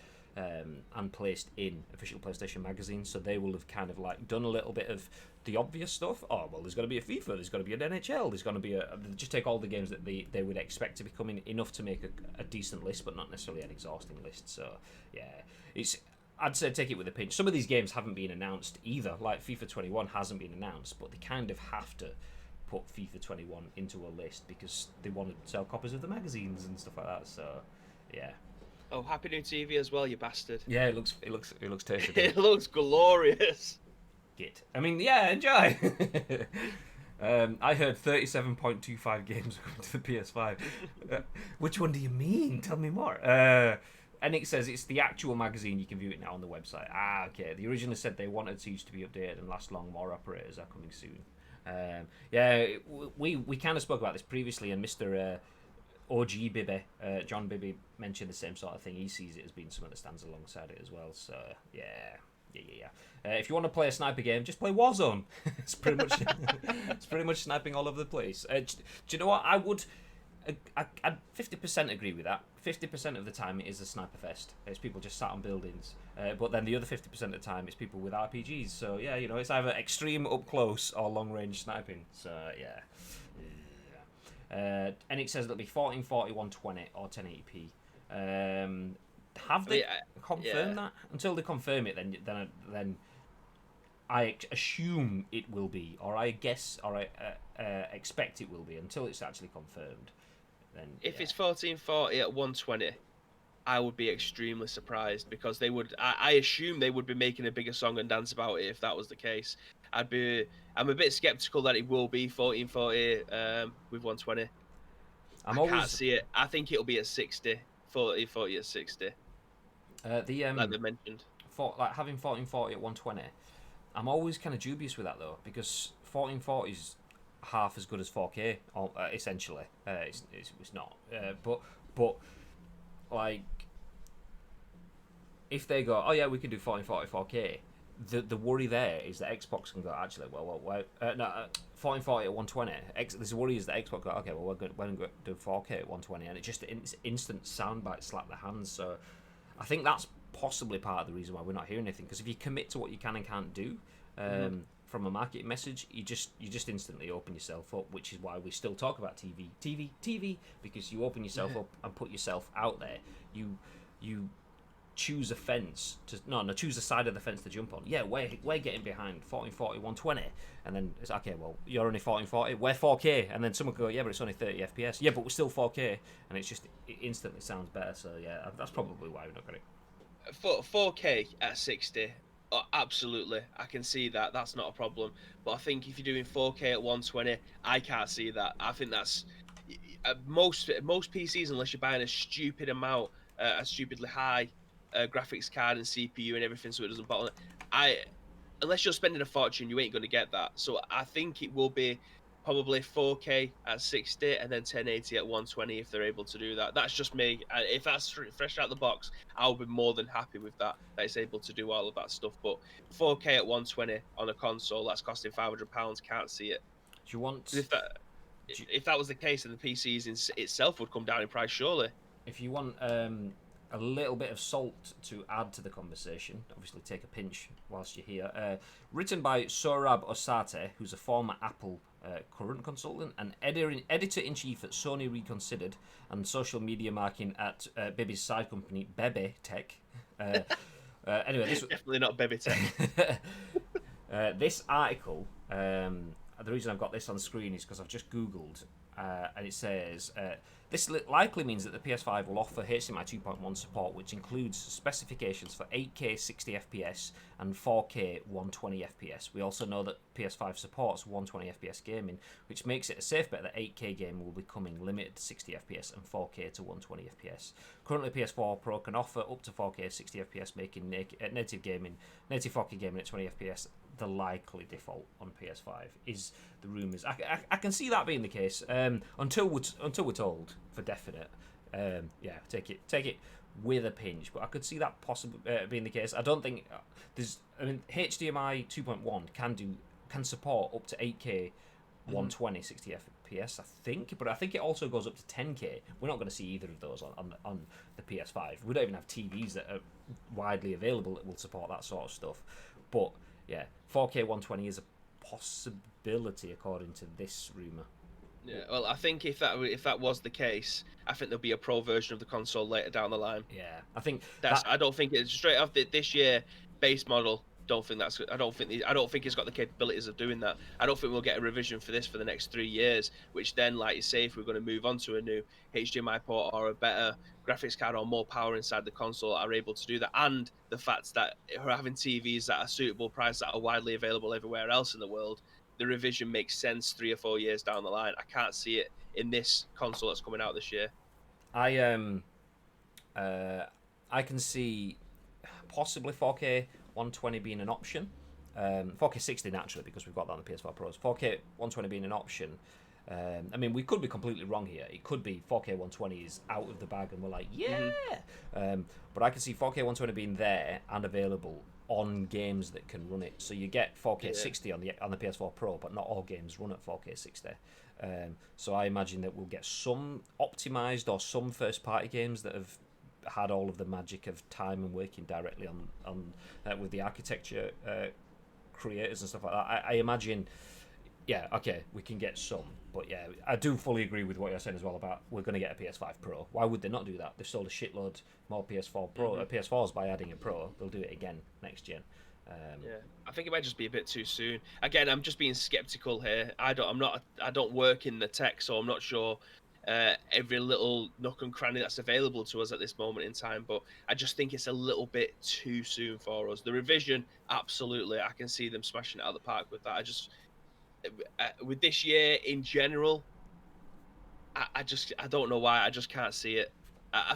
and placed in official PlayStation magazine, so they will have kind of like done a little bit of the obvious stuff. Oh well, there's got to be a FIFA, there's got to be an NHL, there's going to be just take all the games that they would expect to be coming, enough to make a decent list, but not necessarily an exhausting list. So yeah, I'd say take it with a pinch. Some of these games haven't been announced either, like FIFA 21 hasn't been announced, but they kind of have to put FIFA 21 into a list because they want to sell copies of the magazines and stuff like that. So yeah. Oh, Happy New TV as well, you bastard. Yeah, it looks tasty. It looks glorious. Git. I mean, yeah, enjoy. I heard 37.25 games are coming to the PS5. Which one do you mean? Tell me more. And it says it's the actual magazine. You can view it now on the website. Ah, okay. They originally said they wanted Siege to be updated and last long. More operators are coming soon. Yeah, we kind of spoke about this previously, and Mr. OG Bibby, John Bibby, mentioned the same sort of thing. He sees it as being something that stands alongside it as well. So yeah. If you want to play a sniper game, just play Warzone. It's pretty much sniping all over the place. Do you know what? I'd 50% agree with that. 50% of the time it is a sniper fest. It's people just sat on buildings. But then the other 50% of the time it's people with RPGs. So yeah, it's either extreme up close or long range sniping. So yeah. And it says it'll be 1440, 120 or 1080p. Have they confirmed that? Until they confirm it, then I assume it will be, or I guess, or I expect it will be. Until it's actually confirmed, then if it's 1440 at 120, I would be extremely surprised, because they would. I assume they would be making a bigger song and dance about it if that was the case. I'm a bit skeptical that it will be 1440 with 120. I can't see it. I think it'll be at 60. 40 at 60. Like they mentioned, having 1440 at 120. I'm always kind of dubious with that though, because 1440 is half as good as 4K, essentially. It's not. But like, if they go, oh yeah, we can do 1440 4K. The worry there is that Xbox can go, actually, 1440 at 120. The worry is that Xbox go, okay, well, we're going to do 4K at 120, and it just instant soundbite slap the hands. So I think that's possibly part of the reason why we're not hearing anything, because if you commit to what you can and can't do from a marketing message, you just instantly open yourself up, which is why we still talk about TV, because you open yourself up and put yourself out there. You choose a fence choose a side of the fence to jump on. Yeah, we're getting behind 1440 120, and then it's okay. Well, you're only 1440, we're 4K, and then someone could go, yeah, but it's only 30 FPS. Yeah, but we're still 4K, and it instantly sounds better. So yeah, that's probably why we're not got it. 4K at 60, oh, absolutely, I can see that. That's not a problem. But I think if you're doing 4K at 120, I can't see that. I think that's most PCs, unless you're buying a stupid amount, a stupidly high graphics card and CPU and everything, so it doesn't bottle. Unless you're spending a fortune, you ain't going to get that. So I think it will be probably 4K at 60 and then 1080 at 120 if they're able to do that. That's just me. If that's fresh out the box, I'll be more than happy with that. That it's able to do all of that stuff. But 4K at 120 on a console that's costing £500, can't see it. Do you want? If that was the case, then the PCs itself would come down in price, surely. If you want a little bit of salt to add to the conversation, obviously take a pinch whilst you're here. Written by Sohrab Osate, who's a former Apple current consultant and editor-in-chief at Sony Reconsidered and social media marketing at Bebe's side company, Bebe Tech. Anyway, this definitely not Bebe Tech. This article, the reason I've got this on screen is because I've just Googled, and it says this likely means that the PS5 will offer HDMI 2.1 support, which includes specifications for 8K 60 FPS and 4K 120 FPS. We also know that PS5 supports 120 FPS gaming, which makes it a safe bet that 8K gaming will be coming limited to 60 FPS and 4K to 120 FPS. Currently, PS4 Pro can offer up to 4K 60 FPS, making native 4K gaming at 20 FPS the likely default on PS5 is the rumours. I can see that being the case until we're told for definite. Yeah, take it with a pinch, but I could see that possibly being the case. I don't think HDMI 2.1 can support up to 8K 120 60 FPS, I think, but I think it also goes up to 10K. We're not going to see either of those on the PS5. We don't even have TVs that are widely available that will support that sort of stuff. But yeah, 4K 120 is a possibility according to this rumor. Yeah, well, I think if that was the case, I think there'll be a pro version of the console later down the line. Yeah, I think I don't think it's straight off this year base model. I don't think it's got the capabilities of doing that. I don't think we'll get a revision for this for the next 3 years. Which then, like you say, if we're going to move on to a new HDMI port or a better graphics card or more power inside the console, are able to do that, and the fact that we're having TVs that are suitable price that are widely available everywhere else in the world, the revision makes sense 3 or 4 years down the line. I can't see it in this console that's coming out this year. I can see possibly 4K 120 being an option. 4K 60 naturally, because we've got that on the PS4 Pros. 4K 120 being an option. I mean, we could be completely wrong here. It could be 4K 120 is out of the bag and we're like, yeah. But I can see 4K 120 being there and available on games that can run it. So you get 4K 60 on the PS4 Pro, but not all games run at 4K 60. So I imagine that we'll get some optimized or some first-party games that have had all of the magic of time and working directly on with the architecture creators and stuff like that. I imagine, yeah, okay, we can get some, but yeah, I do fully agree with what you're saying as well about we're going to get a PS5 Pro. Why would they not do that? They've sold a shitload more PS4 Pro, PS4s by adding a Pro. They'll do it again next gen. Yeah, I think it might just be a bit too soon. Again, I'm just being skeptical here. I don't work in the tech, so I'm not sure every little nook and cranny that's available to us at this moment in time, but I just think it's a little bit too soon for us. The revision, absolutely, I can see them smashing it out of the park with that. I just with this year in general, I don't know why, I just can't see it.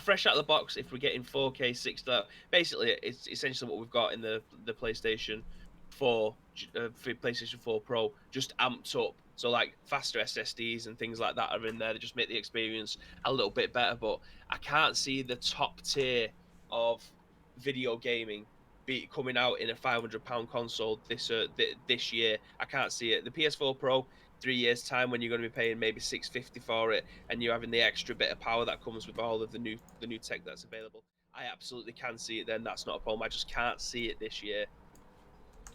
Fresh out of the box, if we're getting 4K 60, basically it's essentially what we've got in the PlayStation 4, PlayStation 4 Pro, just amped up. So like faster SSDs and things like that are in there. They just make the experience a little bit better. But I can't see the top tier of video gaming coming out in a £500 console this year. I can't see it. The PS4 Pro, 3 years time, when you're going to be paying maybe $650 for it, and you're having the extra bit of power that comes with all of the new tech that's available, I absolutely can see it then. That's not a problem. I just can't see it this year.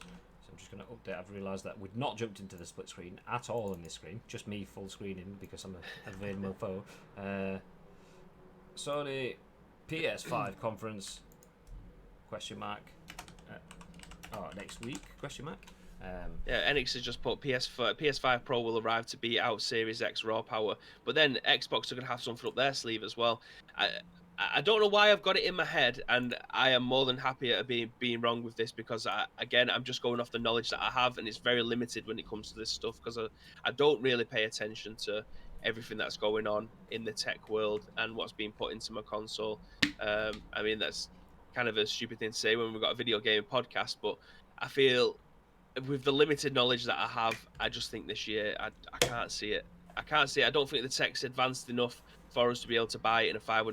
So I'm just going to update. I've realised that we've not jumped into the split screen at all in this screen. Just me full screening because I'm a vain mofo. Sony PS5 conference. Question mark. Next week? Question mark. Yeah, Enix has just put PS5 Pro will arrive to beat out Series X raw power, but then Xbox are going to have something up their sleeve as well. I don't know why I've got it in my head, and I am more than happy at being wrong with this because I'm just going off the knowledge that I have, and it's very limited when it comes to this stuff because I don't really pay attention to everything that's going on in the tech world and what's being put into my console. I mean, that's kind of a stupid thing to say when we've got a video game podcast, but I feel with the limited knowledge that I have, I just think this year I can't see it. I can't see it. I don't think the tech's advanced enough for us to be able to buy it in a £500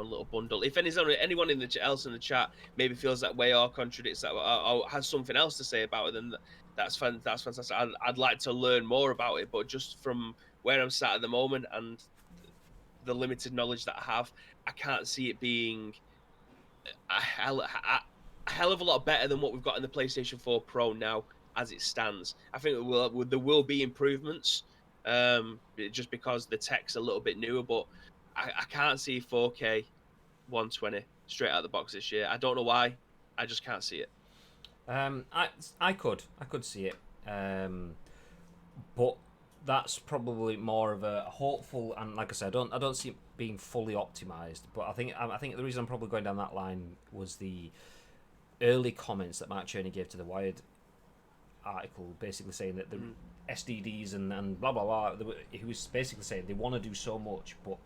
little bundle. If anyone else in the chat maybe feels that way or contradicts that or has something else to say about it, then that's fantastic. I'd like to learn more about it, but just from where I'm sat at the moment and the limited knowledge that I have, I can't see it being a hell of a lot better than what we've got in the PlayStation 4 Pro now as it stands. I think there will be improvements just because the tech's a little bit newer, but I can't see 4K 120 straight out of the box this year. I don't know why. I just can't see it. I could see it, but that's probably more of a hopeful, and like I said, I don't see it being fully optimized. But I think the reason I'm probably going down that line was the early comments that Mark Cherney gave to the Wired article, basically saying that the SDDs and blah blah blah. He was basically saying they want to do so much, but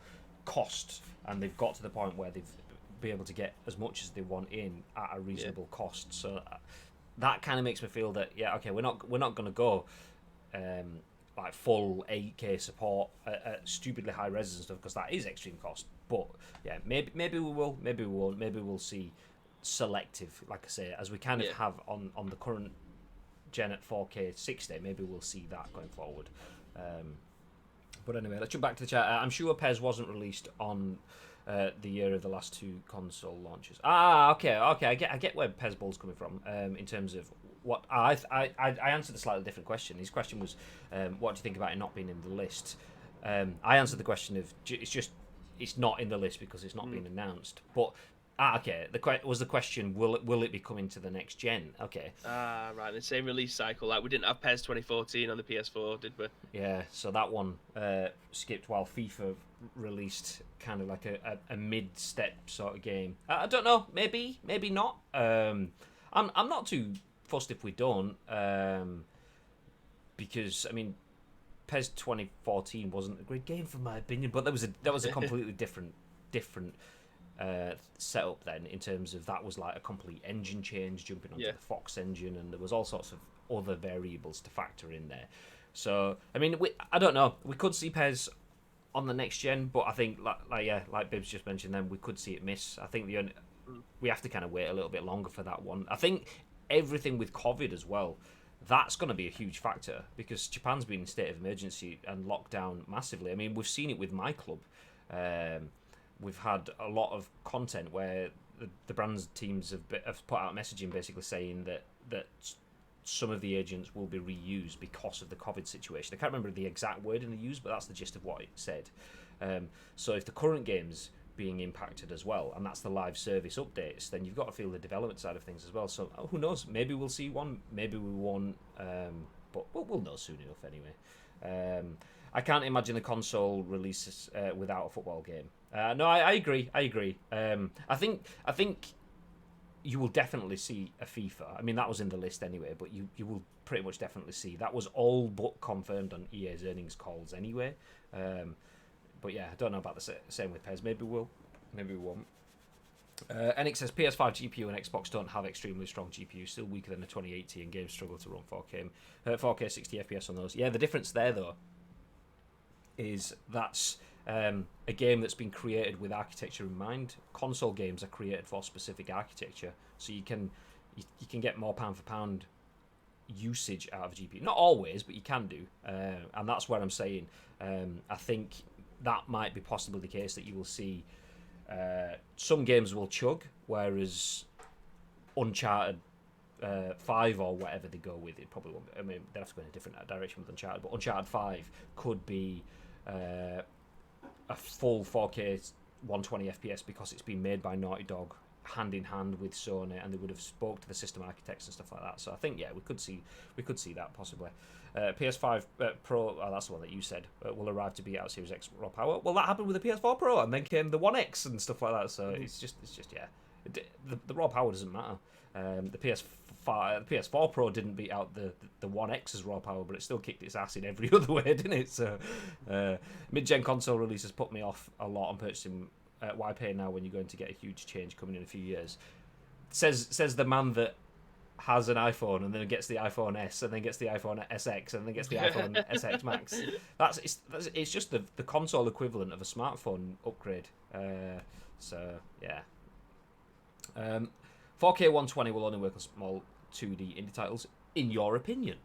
cost, and they've got to the point where they've be able to get as much as they want in at a reasonable cost. So that kind of makes me feel that we're not going to go like full 8K support at stupidly high res and stuff because that is extreme cost. But yeah, maybe we will, maybe we won't, maybe we'll see selective, like I say, as we kind of have on the current gen at 4K 60. Maybe we'll see that going forward. But anyway, let's jump back to the chat. I'm sure PES wasn't released on the year of the last two console launches. Okay. I get where PES Ball's coming from in terms of what I answered a slightly different question. His question was, what do you think about it not being in the list? I answered the question of it's not in the list because it's not been announced. But okay. The question will it be coming to the next gen? Okay. Right. The same release cycle. Like we didn't have PES 2014 on the PS4, did we? Yeah. So that one skipped while FIFA released kind of like a mid-step sort of game. I don't know. Maybe not. I'm not too fussed if we don't. Because I mean, PES 2014 wasn't a great game for my opinion, but that was a completely different setup then, in terms of that was like a complete engine change, jumping onto the Fox engine, and there was all sorts of other variables to factor in there. So I mean, I don't know. We could see PES on the next gen, but I think like Bibbs just mentioned, then we could see it miss. I think we have to kind of wait a little bit longer for that one. I think everything with COVID as well, that's going to be a huge factor because Japan's been in state of emergency and locked down massively. I mean, we've seen it with my club. We've had a lot of content where the brand's teams have put out messaging basically saying that some of the agents will be reused because of the COVID situation. I can't remember the exact wording they used, but that's the gist of what it said. So if the current game's being impacted as well, and that's the live service updates, then you've got to feel the development side of things as well. So who knows? Maybe we'll see one, maybe we won't, but we'll know soon enough anyway. I can't imagine the console releases without a football game. No, I agree. I think you will definitely see a FIFA. I mean, that was in the list anyway, but you will pretty much definitely see. That was all but confirmed on EA's earnings calls anyway. But yeah, I don't know about the same with PES. Maybe we'll, maybe we won't. Enix says PS5 GPU and Xbox don't have extremely strong GPUs, still weaker than the 2080, and games struggle to run 4K 60 FPS on those. Yeah, the difference there though is that's a game that's been created with architecture in mind. Console games are created for specific architecture, so you can get more pound for pound usage out of GPU. Not always, but you can do, and that's where I'm saying I think that might be possibly the case, that you will see some games will chug, whereas Uncharted 5 or whatever they go with, it probably won't. I mean, they have to go in a different direction with Uncharted, but Uncharted 5 could be a full 4K 120 FPS because it's been made by Naughty Dog hand in hand with Sony, and they would have spoke to the system architects and stuff like that. So I think we could see that possibly. PS5 Pro, that's the one that you said, will arrive to be out Series X raw power. Well, that happened with the PS4 Pro, and then came the One X and stuff like that. So it's just the raw power doesn't matter. The PS4 Pro didn't beat out the One X's raw power, but it still kicked its ass in every other way, didn't it? So mid-gen console releases put me off a lot on purchasing. Why pay now when you're going to get a huge change coming in a few years? Says the man that has an iPhone and then gets the iPhone S and then gets the iPhone SX and then gets the iPhone SX Max. It's just the console equivalent of a smartphone upgrade. So yeah. 4K 120 will only work on small 2D indie titles, in your opinion.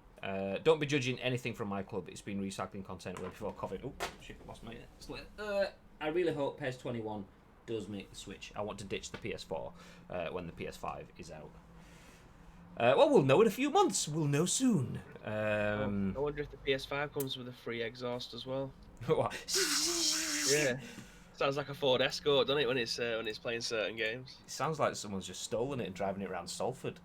Don't be judging anything from my club. It's been recycling content way before COVID. Oh shit, I lost my slip. I really hope PES 21 does make the switch. I want to ditch the PS4 when the PS5 is out. Well, we'll know in a few months. We'll know soon. I wonder if the PS5 comes with a free exhaust as well. Yeah. Sounds like a Ford Escort, doesn't it, when it's playing certain games? It sounds like someone's just stolen it and driving it around Salford.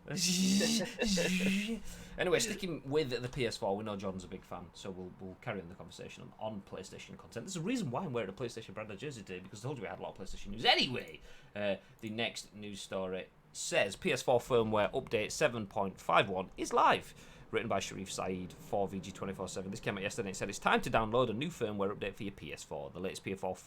Anyway, sticking with the PS4, we know John's a big fan, so we'll carry on the conversation on PlayStation content. There's a reason why I'm wearing a PlayStation branded jersey today, because I told you we had a lot of PlayStation news. Anyway, the next news story says PS4 firmware update 7.51 is live. Written by Sherif, Saed for VG247. This came out yesterday and it said it's time to download a new firmware update for your PS4. The latest PS4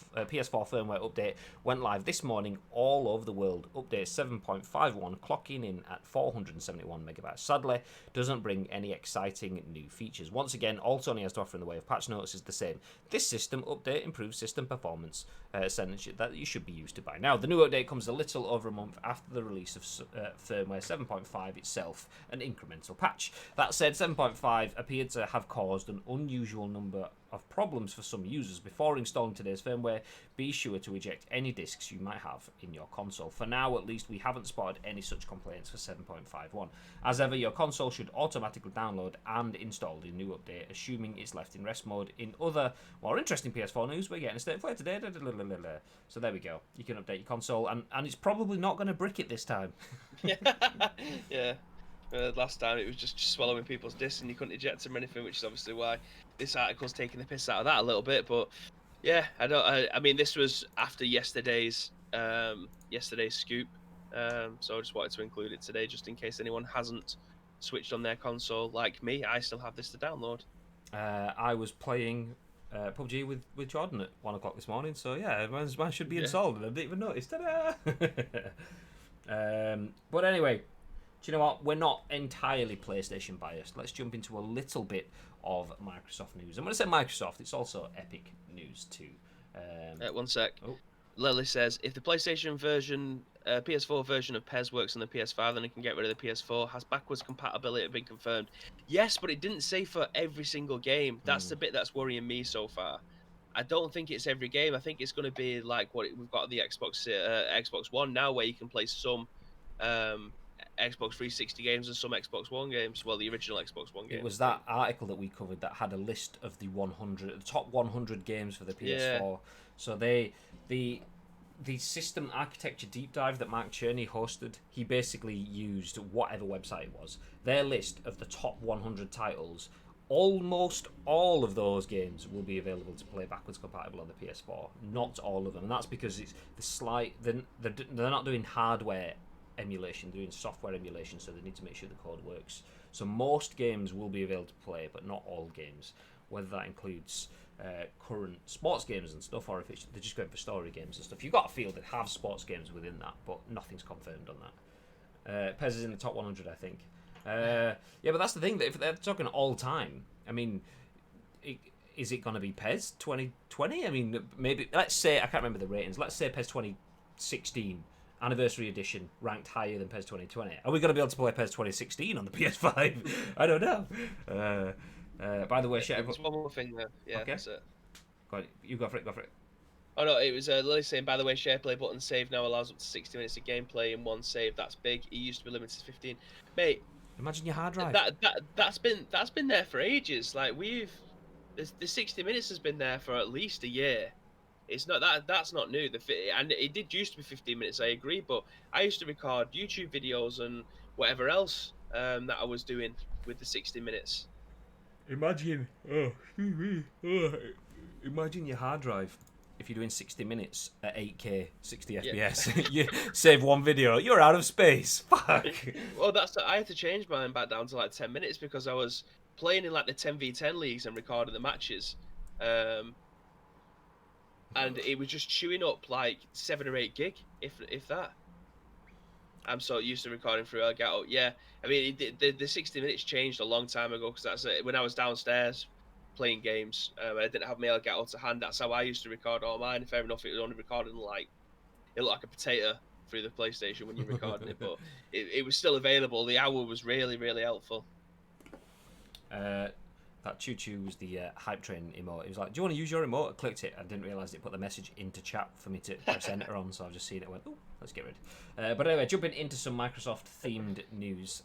firmware update went live this morning all over the world. Update 7.51 clocking in at 471 megabytes. Sadly, doesn't bring any exciting new features. Once again, all Sony has to offer in the way of patch notes is the same. This system update improves system performance, sentence that you should be used to by now. The new update comes a little over a month after the release of firmware 7.5 itself, an incremental patch. That said, 7.5 appeared to have caused an unusual number of problems for some users. Before installing today's firmware, be sure to eject any disks you might have in your console. For now, at least, we haven't spotted any such complaints for 7.51. As ever, your console should automatically download and install the new update, assuming it's left in rest mode. In other, more interesting PS4 news, we're getting a state of play today. So there we go. You can update your console, and it's probably not going to brick it this time. Yeah. Last time it was just swallowing people's discs and you couldn't eject them or anything, which is obviously why this article's taking the piss out of that a little bit. But yeah, I mean, this was after yesterday's scoop, so I just wanted to include it today, just in case anyone hasn't switched on their console like me. I still have this to download. I was playing PUBG with Jordan at 1 o'clock this morning, so yeah, mine should be installed, and I didn't even notice. Ta-da! But anyway. Do you know what? We're not entirely PlayStation biased. Let's jump into a little bit of Microsoft news. And when I say Microsoft, it's also Epic news too. 1 sec. Oh. Lily says, if the PlayStation version, PS4 version of PES works on the PS5, then it can get rid of the PS4. Has backwards compatibility been confirmed? Yes, but it didn't say for every single game. That's the bit that's worrying me so far. I don't think it's every game. I think it's going to be like what we've got on the Xbox One now, where you can play some Xbox 360 games and some Xbox One games. Well, the original Xbox One games. It was that article that we covered that had a list of the top 100 games for the PS4. Yeah. So the system architecture deep dive that Mark Cherney hosted, he basically used whatever website it was, their list of the top 100 titles. Almost all of those games will be available to play backwards compatible on the PS4. Not all of them, and that's because it's they're not doing hardware emulation, they're doing software emulation, so they need to make sure the code works. So most games will be available to play, but not all games, whether that includes current sports games and stuff, or if they're just going for story games and stuff. You've got a field that have sports games within that, but nothing's confirmed on that. PES is in the top 100, I think. Yeah, but that's the thing, that if they're talking all time, I mean, is it going to be PES 2020? I mean, maybe, let's say, I can't remember the ratings, let's say PES 2016 Anniversary Edition ranked higher than PES 2020. Are we going to be able to play PES 2016 on the PS5? I don't know. By the way, there's one more thing there. Yeah, okay. That's it. Go on, you go for it. Oh no, it was Lily saying, by the way, share play button save now allows up to 60 minutes of gameplay in one save. That's big. It used to be limited to 15. Mate, imagine your hard drive. That's been there for ages. Like the 60 minutes has been there for at least a year. It's not that's not new. And it did used to be 15 minutes. I agree, but I used to record YouTube videos and whatever else that I was doing with the 60 minutes. Imagine, imagine your hard drive. If you're doing 60 minutes at 8K, 60 FPS, you save one video, you're out of space. Fuck. Well, I had to change mine back down to like 10 minutes because I was playing in like the 10v10 leagues and recording the matches. And it was just chewing up like 7 or 8 gig, if that. I'm so used to recording through Elgato. Yeah, I mean, the 60 minutes changed a long time ago because that's when I was downstairs playing games. I didn't have my Elgato to hand. That's how I used to record all mine. Fair enough, it was only recording like it looked like a potato through the PlayStation when you're recording it, but it was still available. The hour was really, really helpful. That Choo Choo was the hype train emote. It was like, do you want to use your remote? I clicked it. I didn't realise it put the message into chat for me to press enter on, so I've just seen it and went, oh, let's get rid. But anyway, jumping into some Microsoft-themed news.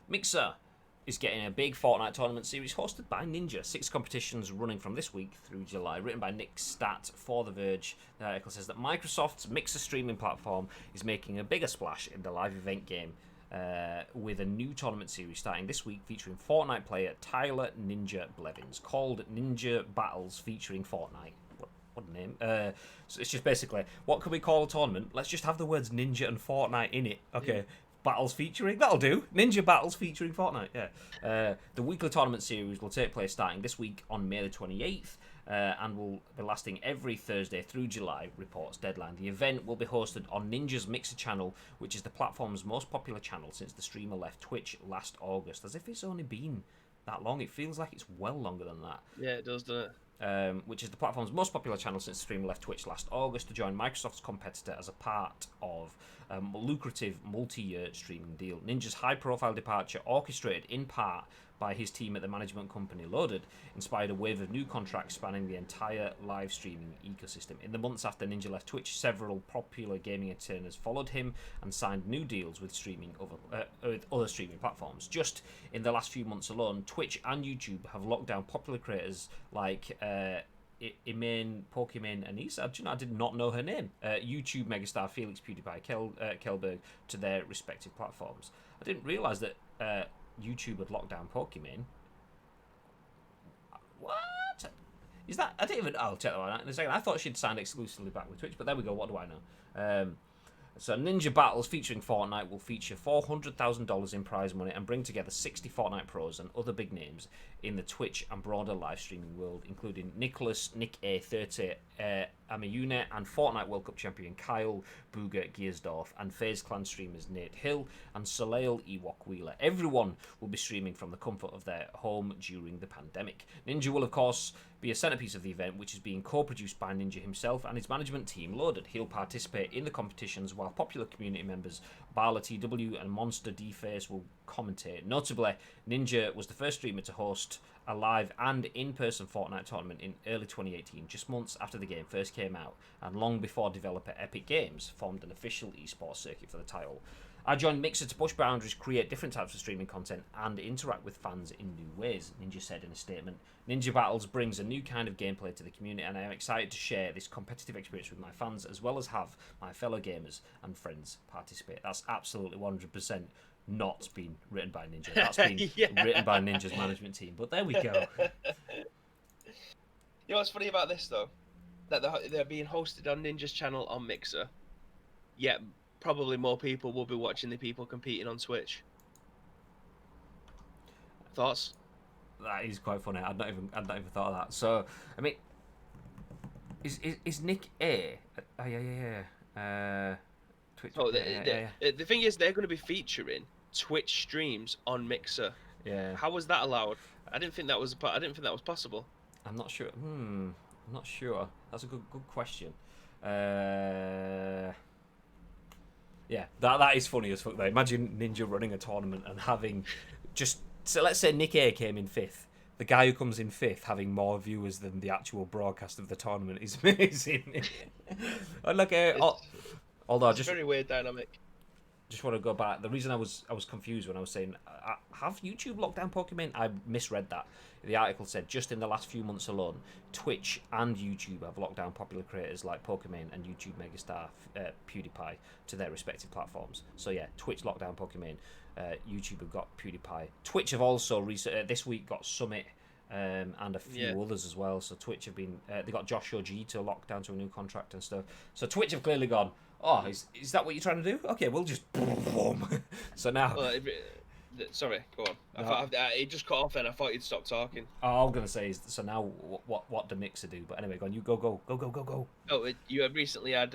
Mixer is getting a big Fortnite tournament series hosted by Ninja. 6 competitions running from this week through July. Written by Nick Statt for The Verge. The article says that Microsoft's Mixer streaming platform is making a bigger splash in the live event game. With a new tournament series starting this week featuring Fortnite player Tyler Ninja Blevins, called Ninja Battles featuring Fortnite. What a name. So it's just basically, what can we call a tournament? Let's just have the words Ninja and Fortnite in it. Okay. Yeah. Battles featuring, that'll do. Ninja Battles featuring Fortnite, yeah. The weekly tournament series will take place starting this week on May the 28th. And will be lasting every Thursday through July, reports Deadline. The event will be hosted on Ninja's Mixer channel, which is the platform's most popular channel since the streamer left Twitch last August. As if it's only been that long. It feels like it's well longer than that. Yeah, it does, doesn't it? Which is the platform's most popular channel since the streamer left Twitch last August to join Microsoft's competitor as a part of a lucrative multi-year streaming deal. Ninja's high-profile departure, orchestrated in part by his team at the management company Loaded, inspired a wave of new contracts spanning the entire live streaming ecosystem. In the months after Ninja left Twitch, several popular gaming entertainers followed him and signed new deals with other streaming platforms. Just in the last few months alone, Twitch and YouTube have locked down popular creators like Imain, Pokimane, and Isa. I did not know her name. YouTube megastar Felix PewDiePie Kelberg to their respective platforms. I didn't realise that YouTube had locked down Pokimane. What? Is that? I didn't even. I'll check that one out in a second. I thought she'd signed exclusively back with Twitch, but there we go. What do I know? So Ninja Battles featuring Fortnite will feature $400,000 in prize money and bring together 60 Fortnite pros and other big names in the Twitch and broader live streaming world, including Nicholas, Nick A30, Amayune, and Fortnite World Cup champion Kyle Booger Giersdorf, and FaZe Clan streamers Nate Hill and Soleil Ewok Wheeler. Everyone will be streaming from the comfort of their home during the pandemic. Ninja will, of course, be a centerpiece of the event, which is being co-produced by Ninja himself and his management team Loaded. He'll participate in the competitions while popular community members Barla TW and Monster D-Face will commentate. Notably, Ninja was the first streamer to host a live and in-person Fortnite tournament in early 2018, just months after the game first came out, and long before developer Epic Games formed an official esports circuit for the title. I joined Mixer to push boundaries, create different types of streaming content, and interact with fans in new ways, Ninja said in a statement. Ninja Battles brings a new kind of gameplay to the community, and I am excited to share this competitive experience with my fans, as well as have my fellow gamers and friends participate. That's absolutely 100% not been written by Ninja. That's been written by Ninja's management team. But there we go. You know what's funny about this, though? That they're being hosted on Ninja's channel on Mixer, yet probably more people will be watching the people competing on Twitch. Thoughts? That is quite funny. I'd not even thought of that. So, I mean, is Nick A? Oh yeah. Twitch. Oh, the thing is, they're going to be featuring Twitch streams on Mixer. Yeah. How was that allowed? I didn't think that was possible. I'm not sure. I'm not sure. That's a good question. Yeah, that is funny as fuck though. Imagine Ninja running a tournament and having so let's say Nick A came in 5th. The guy who comes in 5th having more viewers than the actual broadcast of the tournament is amazing. And like, although it's a very weird dynamic. just want to go back. The reason I was confused when I was saying, have YouTube locked down Pokemon? I misread that. The article said just in the last few months alone, Twitch and YouTube have locked down popular creators like Pokemon and YouTube megastar PewDiePie to their respective platforms. So yeah, Twitch locked down Pokemon. YouTube have got PewDiePie. Twitch have also this week got Summit and a few others as well. So Twitch have been they got Joshua G to lock down to a new contract and stuff. So Twitch have clearly gone, oh, is that what you're trying to do? Okay, we'll just boom. So now. Well, sorry, go on. I thought it just cut off, and I thought you'd stop talking. All I'm gonna say is, so now what do Mixer do? But anyway, go on. You go. Oh, you had recently had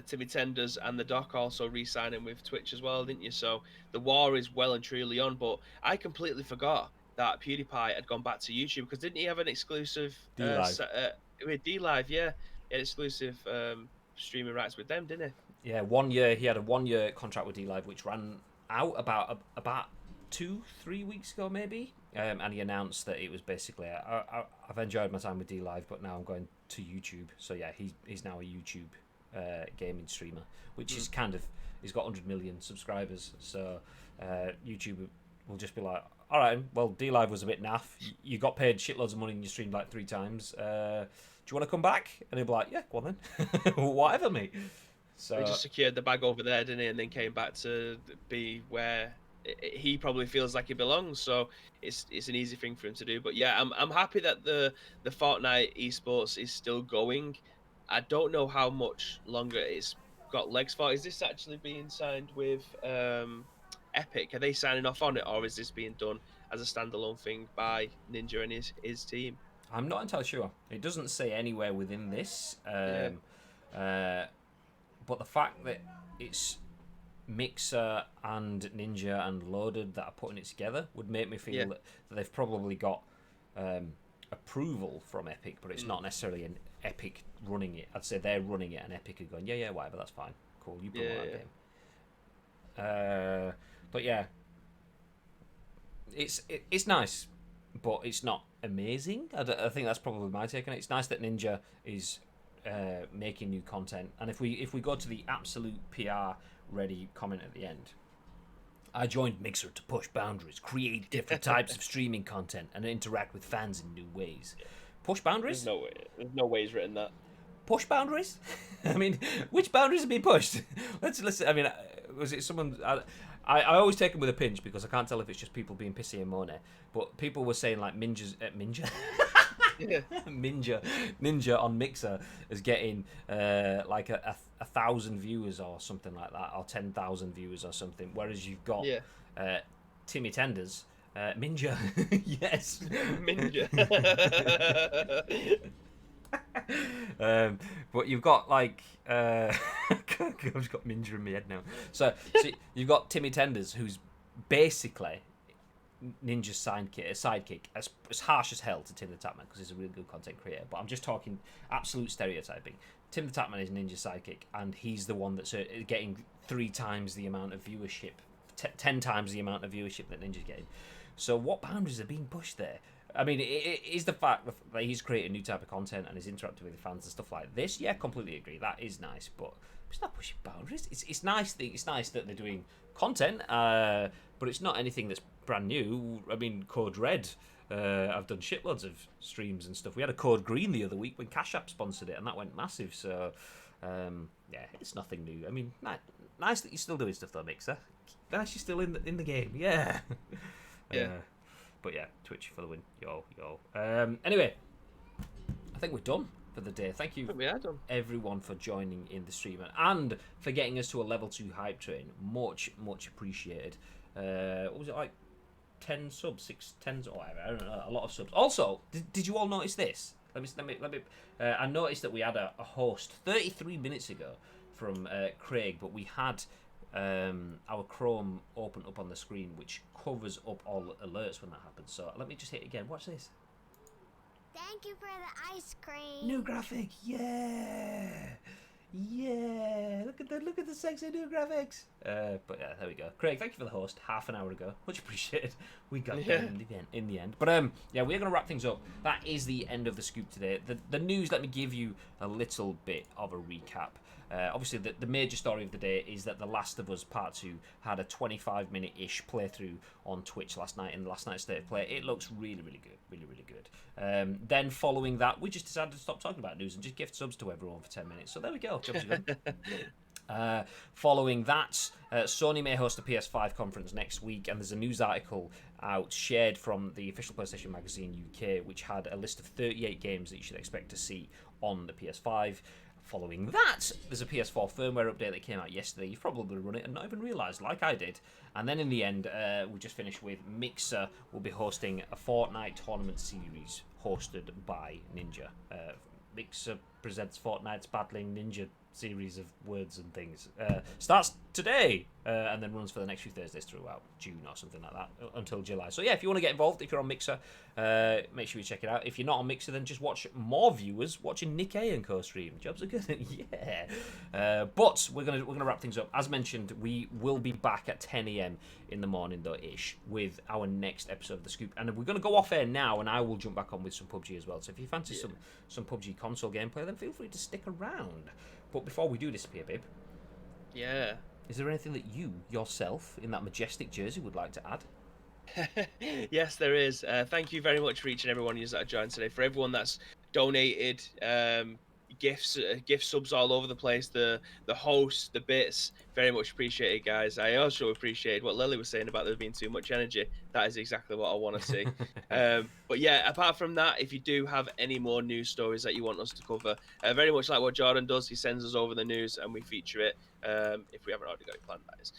Timmy Tenders and the Doc also re-signing with Twitch as well, didn't you? So the war is well and truly on. But I completely forgot that PewDiePie had gone back to YouTube, because didn't he have an exclusive with D-Live? Yeah, he had exclusive streaming rights with them, didn't he? Yeah, 1 year. He had a 1 year contract with D-Live, which ran out about 2-3 weeks ago, maybe. And he announced that it was basically, I've enjoyed my time with D-Live, but now I'm going to YouTube. So yeah, he's now a YouTube gaming streamer, which is kind of, he's got 100 million subscribers. So YouTube will just be like, all right, well, D-Live was a bit naff. You got paid shitloads of money and you streamed like 3 times. Do you want to come back? And he'll be like, yeah, go on then. Whatever, mate. So he just secured the bag over there, didn't he? And then came back to be where he probably feels like he belongs. So it's an easy thing for him to do. But yeah, I'm happy that the Fortnite esports is still going. I don't know how much longer it's got legs for. Is this actually being signed with Epic? Are they signing off on it, or is this being done as a standalone thing by Ninja and his team? I'm not entirely sure. It doesn't say anywhere within this. But the fact that it's Mixer and Ninja and Loaded that are putting it together would make me feel that they've probably got approval from Epic, but it's not necessarily an Epic running it. I'd say they're running it and Epic are going, yeah, whatever, that's fine. Cool, you promote that game. But yeah, it's nice, but it's not amazing. I think that's probably my take on it. It's nice that Ninja is making new content, and if we go to the absolute PR ready comment at the end, I joined Mixer to push boundaries, create different types of streaming content, and interact with fans in new ways. Push boundaries? There's no ways written that. Push boundaries? I mean, which boundaries are being pushed? Let's listen. I mean, was it someone? I always take them with a pinch because I can't tell if it's just people being pissy and moany. But people were saying like Ninja on Mixer is getting like a 1,000 viewers or something like that, or 10,000 viewers or something. Whereas you've got Timmy Tenders, Minja, yes, Minja. But you've got like I've just got Minja in my head now. So you've got Timmy Tenders, who's basically Ninja's sidekick, as harsh as hell to Tim the Tatman because he's a really good content creator. But I'm just talking absolute stereotyping. Tim the Tatman is Ninja's sidekick, and he's the one that's getting 3 times the amount of viewership, 10 times the amount of viewership that Ninja's getting. So what boundaries are being pushed there? I mean, it is the fact that he's creating a new type of content and is interacting with the fans and stuff like this. Yeah, completely agree. That is nice, but it's not pushing boundaries. It's nice that they're doing content, but it's not anything that's brand new. I mean, Code Red, I've done shitloads of streams and stuff. We had a Code Green the other week when Cash App sponsored it, and that went massive. So, yeah, it's nothing new. I mean, nice that you're still doing stuff though, Mixer. Nice you're still in the game. Yeah. Yeah. But yeah, Twitch for the win. Yo. Anyway, I think we're done for the day. Thank you, everyone, for joining in the stream and for getting us to a level 2 hype train. Much appreciated. What was it, like 10 subs, 10? Oh, I don't know, a lot of subs. Also, did you all notice this? Let me. I noticed that we had a host 33 minutes ago from Craig, but we had our Chrome open up on the screen, which covers up all alerts when that happens. So let me just hit it again. Watch this. Thank you for the ice cream. New graphic, yeah. Look at the sexy new graphics. But yeah, there we go. Craig, thank you for the host. Half an hour ago, much appreciated. We got there in the end. But yeah, we're gonna wrap things up. That is the end of the scoop today. The news. Let me give you a little bit of a recap. Obviously, the major story of the day is that The Last of Us Part 2 had a 25-minute-ish playthrough on Twitch last night in last night's State of Play. It looks really, really good. Really, really good. Then following that, we just decided to stop talking about news and just gift subs to everyone for 10 minutes. So there we go. Jobs are good. Following that, Sony may host a PS5 conference next week, and there's a news article out shared from the official PlayStation Magazine UK, which had a list of 38 games that you should expect to see on the PS5. Following that, there's a PS4 firmware update that came out yesterday. You've probably run it and not even realised, like I did. And then in the end, we just finished with Mixer will be hosting a Fortnite tournament series hosted by Ninja. Mixer presents Fortnite's Battling Ninja series of words and things. Starts today and then runs for the next few Thursdays throughout June or something like that until July. So yeah, if you want to get involved, if you're on Mixer, make sure you check it out. If you're not on Mixer, then just watch more viewers watching Nick A and co-stream. Jobs are good. Yeah. But we're gonna wrap things up. As mentioned, we will be back at 10 a.m. in the morning though ish with our next episode of The Scoop, and we're gonna go off air now, and I will jump back on with some PUBG as well. So if you fancy some PUBG console gameplay, then feel free to stick around. But before we do disappear, babe. Yeah. Is there anything that you, yourself, in that majestic jersey would like to add? Yes, there is. Thank you very much for each and every one of you that have joined today. For everyone that's donated, gifts, gift subs all over the place, the hosts, the bits, very much appreciated, guys. I also appreciate what Lily was saying about there being too much energy. That is exactly what I want to see. But yeah, apart from that, if you do have any more news stories that you want us to cover, very much like what Jordan does, he sends us over the news and we feature it. If we haven't already got it planned, that is.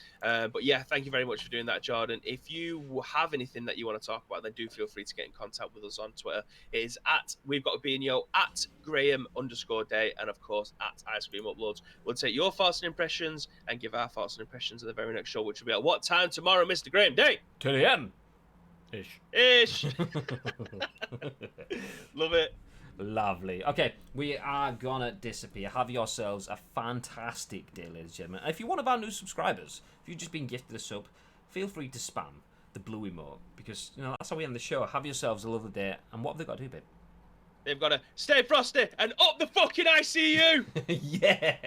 But yeah, thank you very much for doing that, Jordan. If you have anything that you want to talk about, then do feel free to get in contact with us on Twitter. It is at We've Got a Beano, at Graham_Day, and of course at Ice Cream Uploads. We'll take your thoughts and impressions and give our thoughts and impressions at the very next show, which will be at what time tomorrow, Mr. Graham Day? 10 a.m. Ish. Love it. Lovely. Okay, we are gonna disappear. Have yourselves a fantastic day, ladies and gentlemen. And if you're one of our new subscribers, if you've just been gifted a sub, feel free to spam the blue emote, because that's how we end the show. Have yourselves a lovely day. And what have they got to do, babe? They've got to stay frosty and up the fucking ICU. Yeah.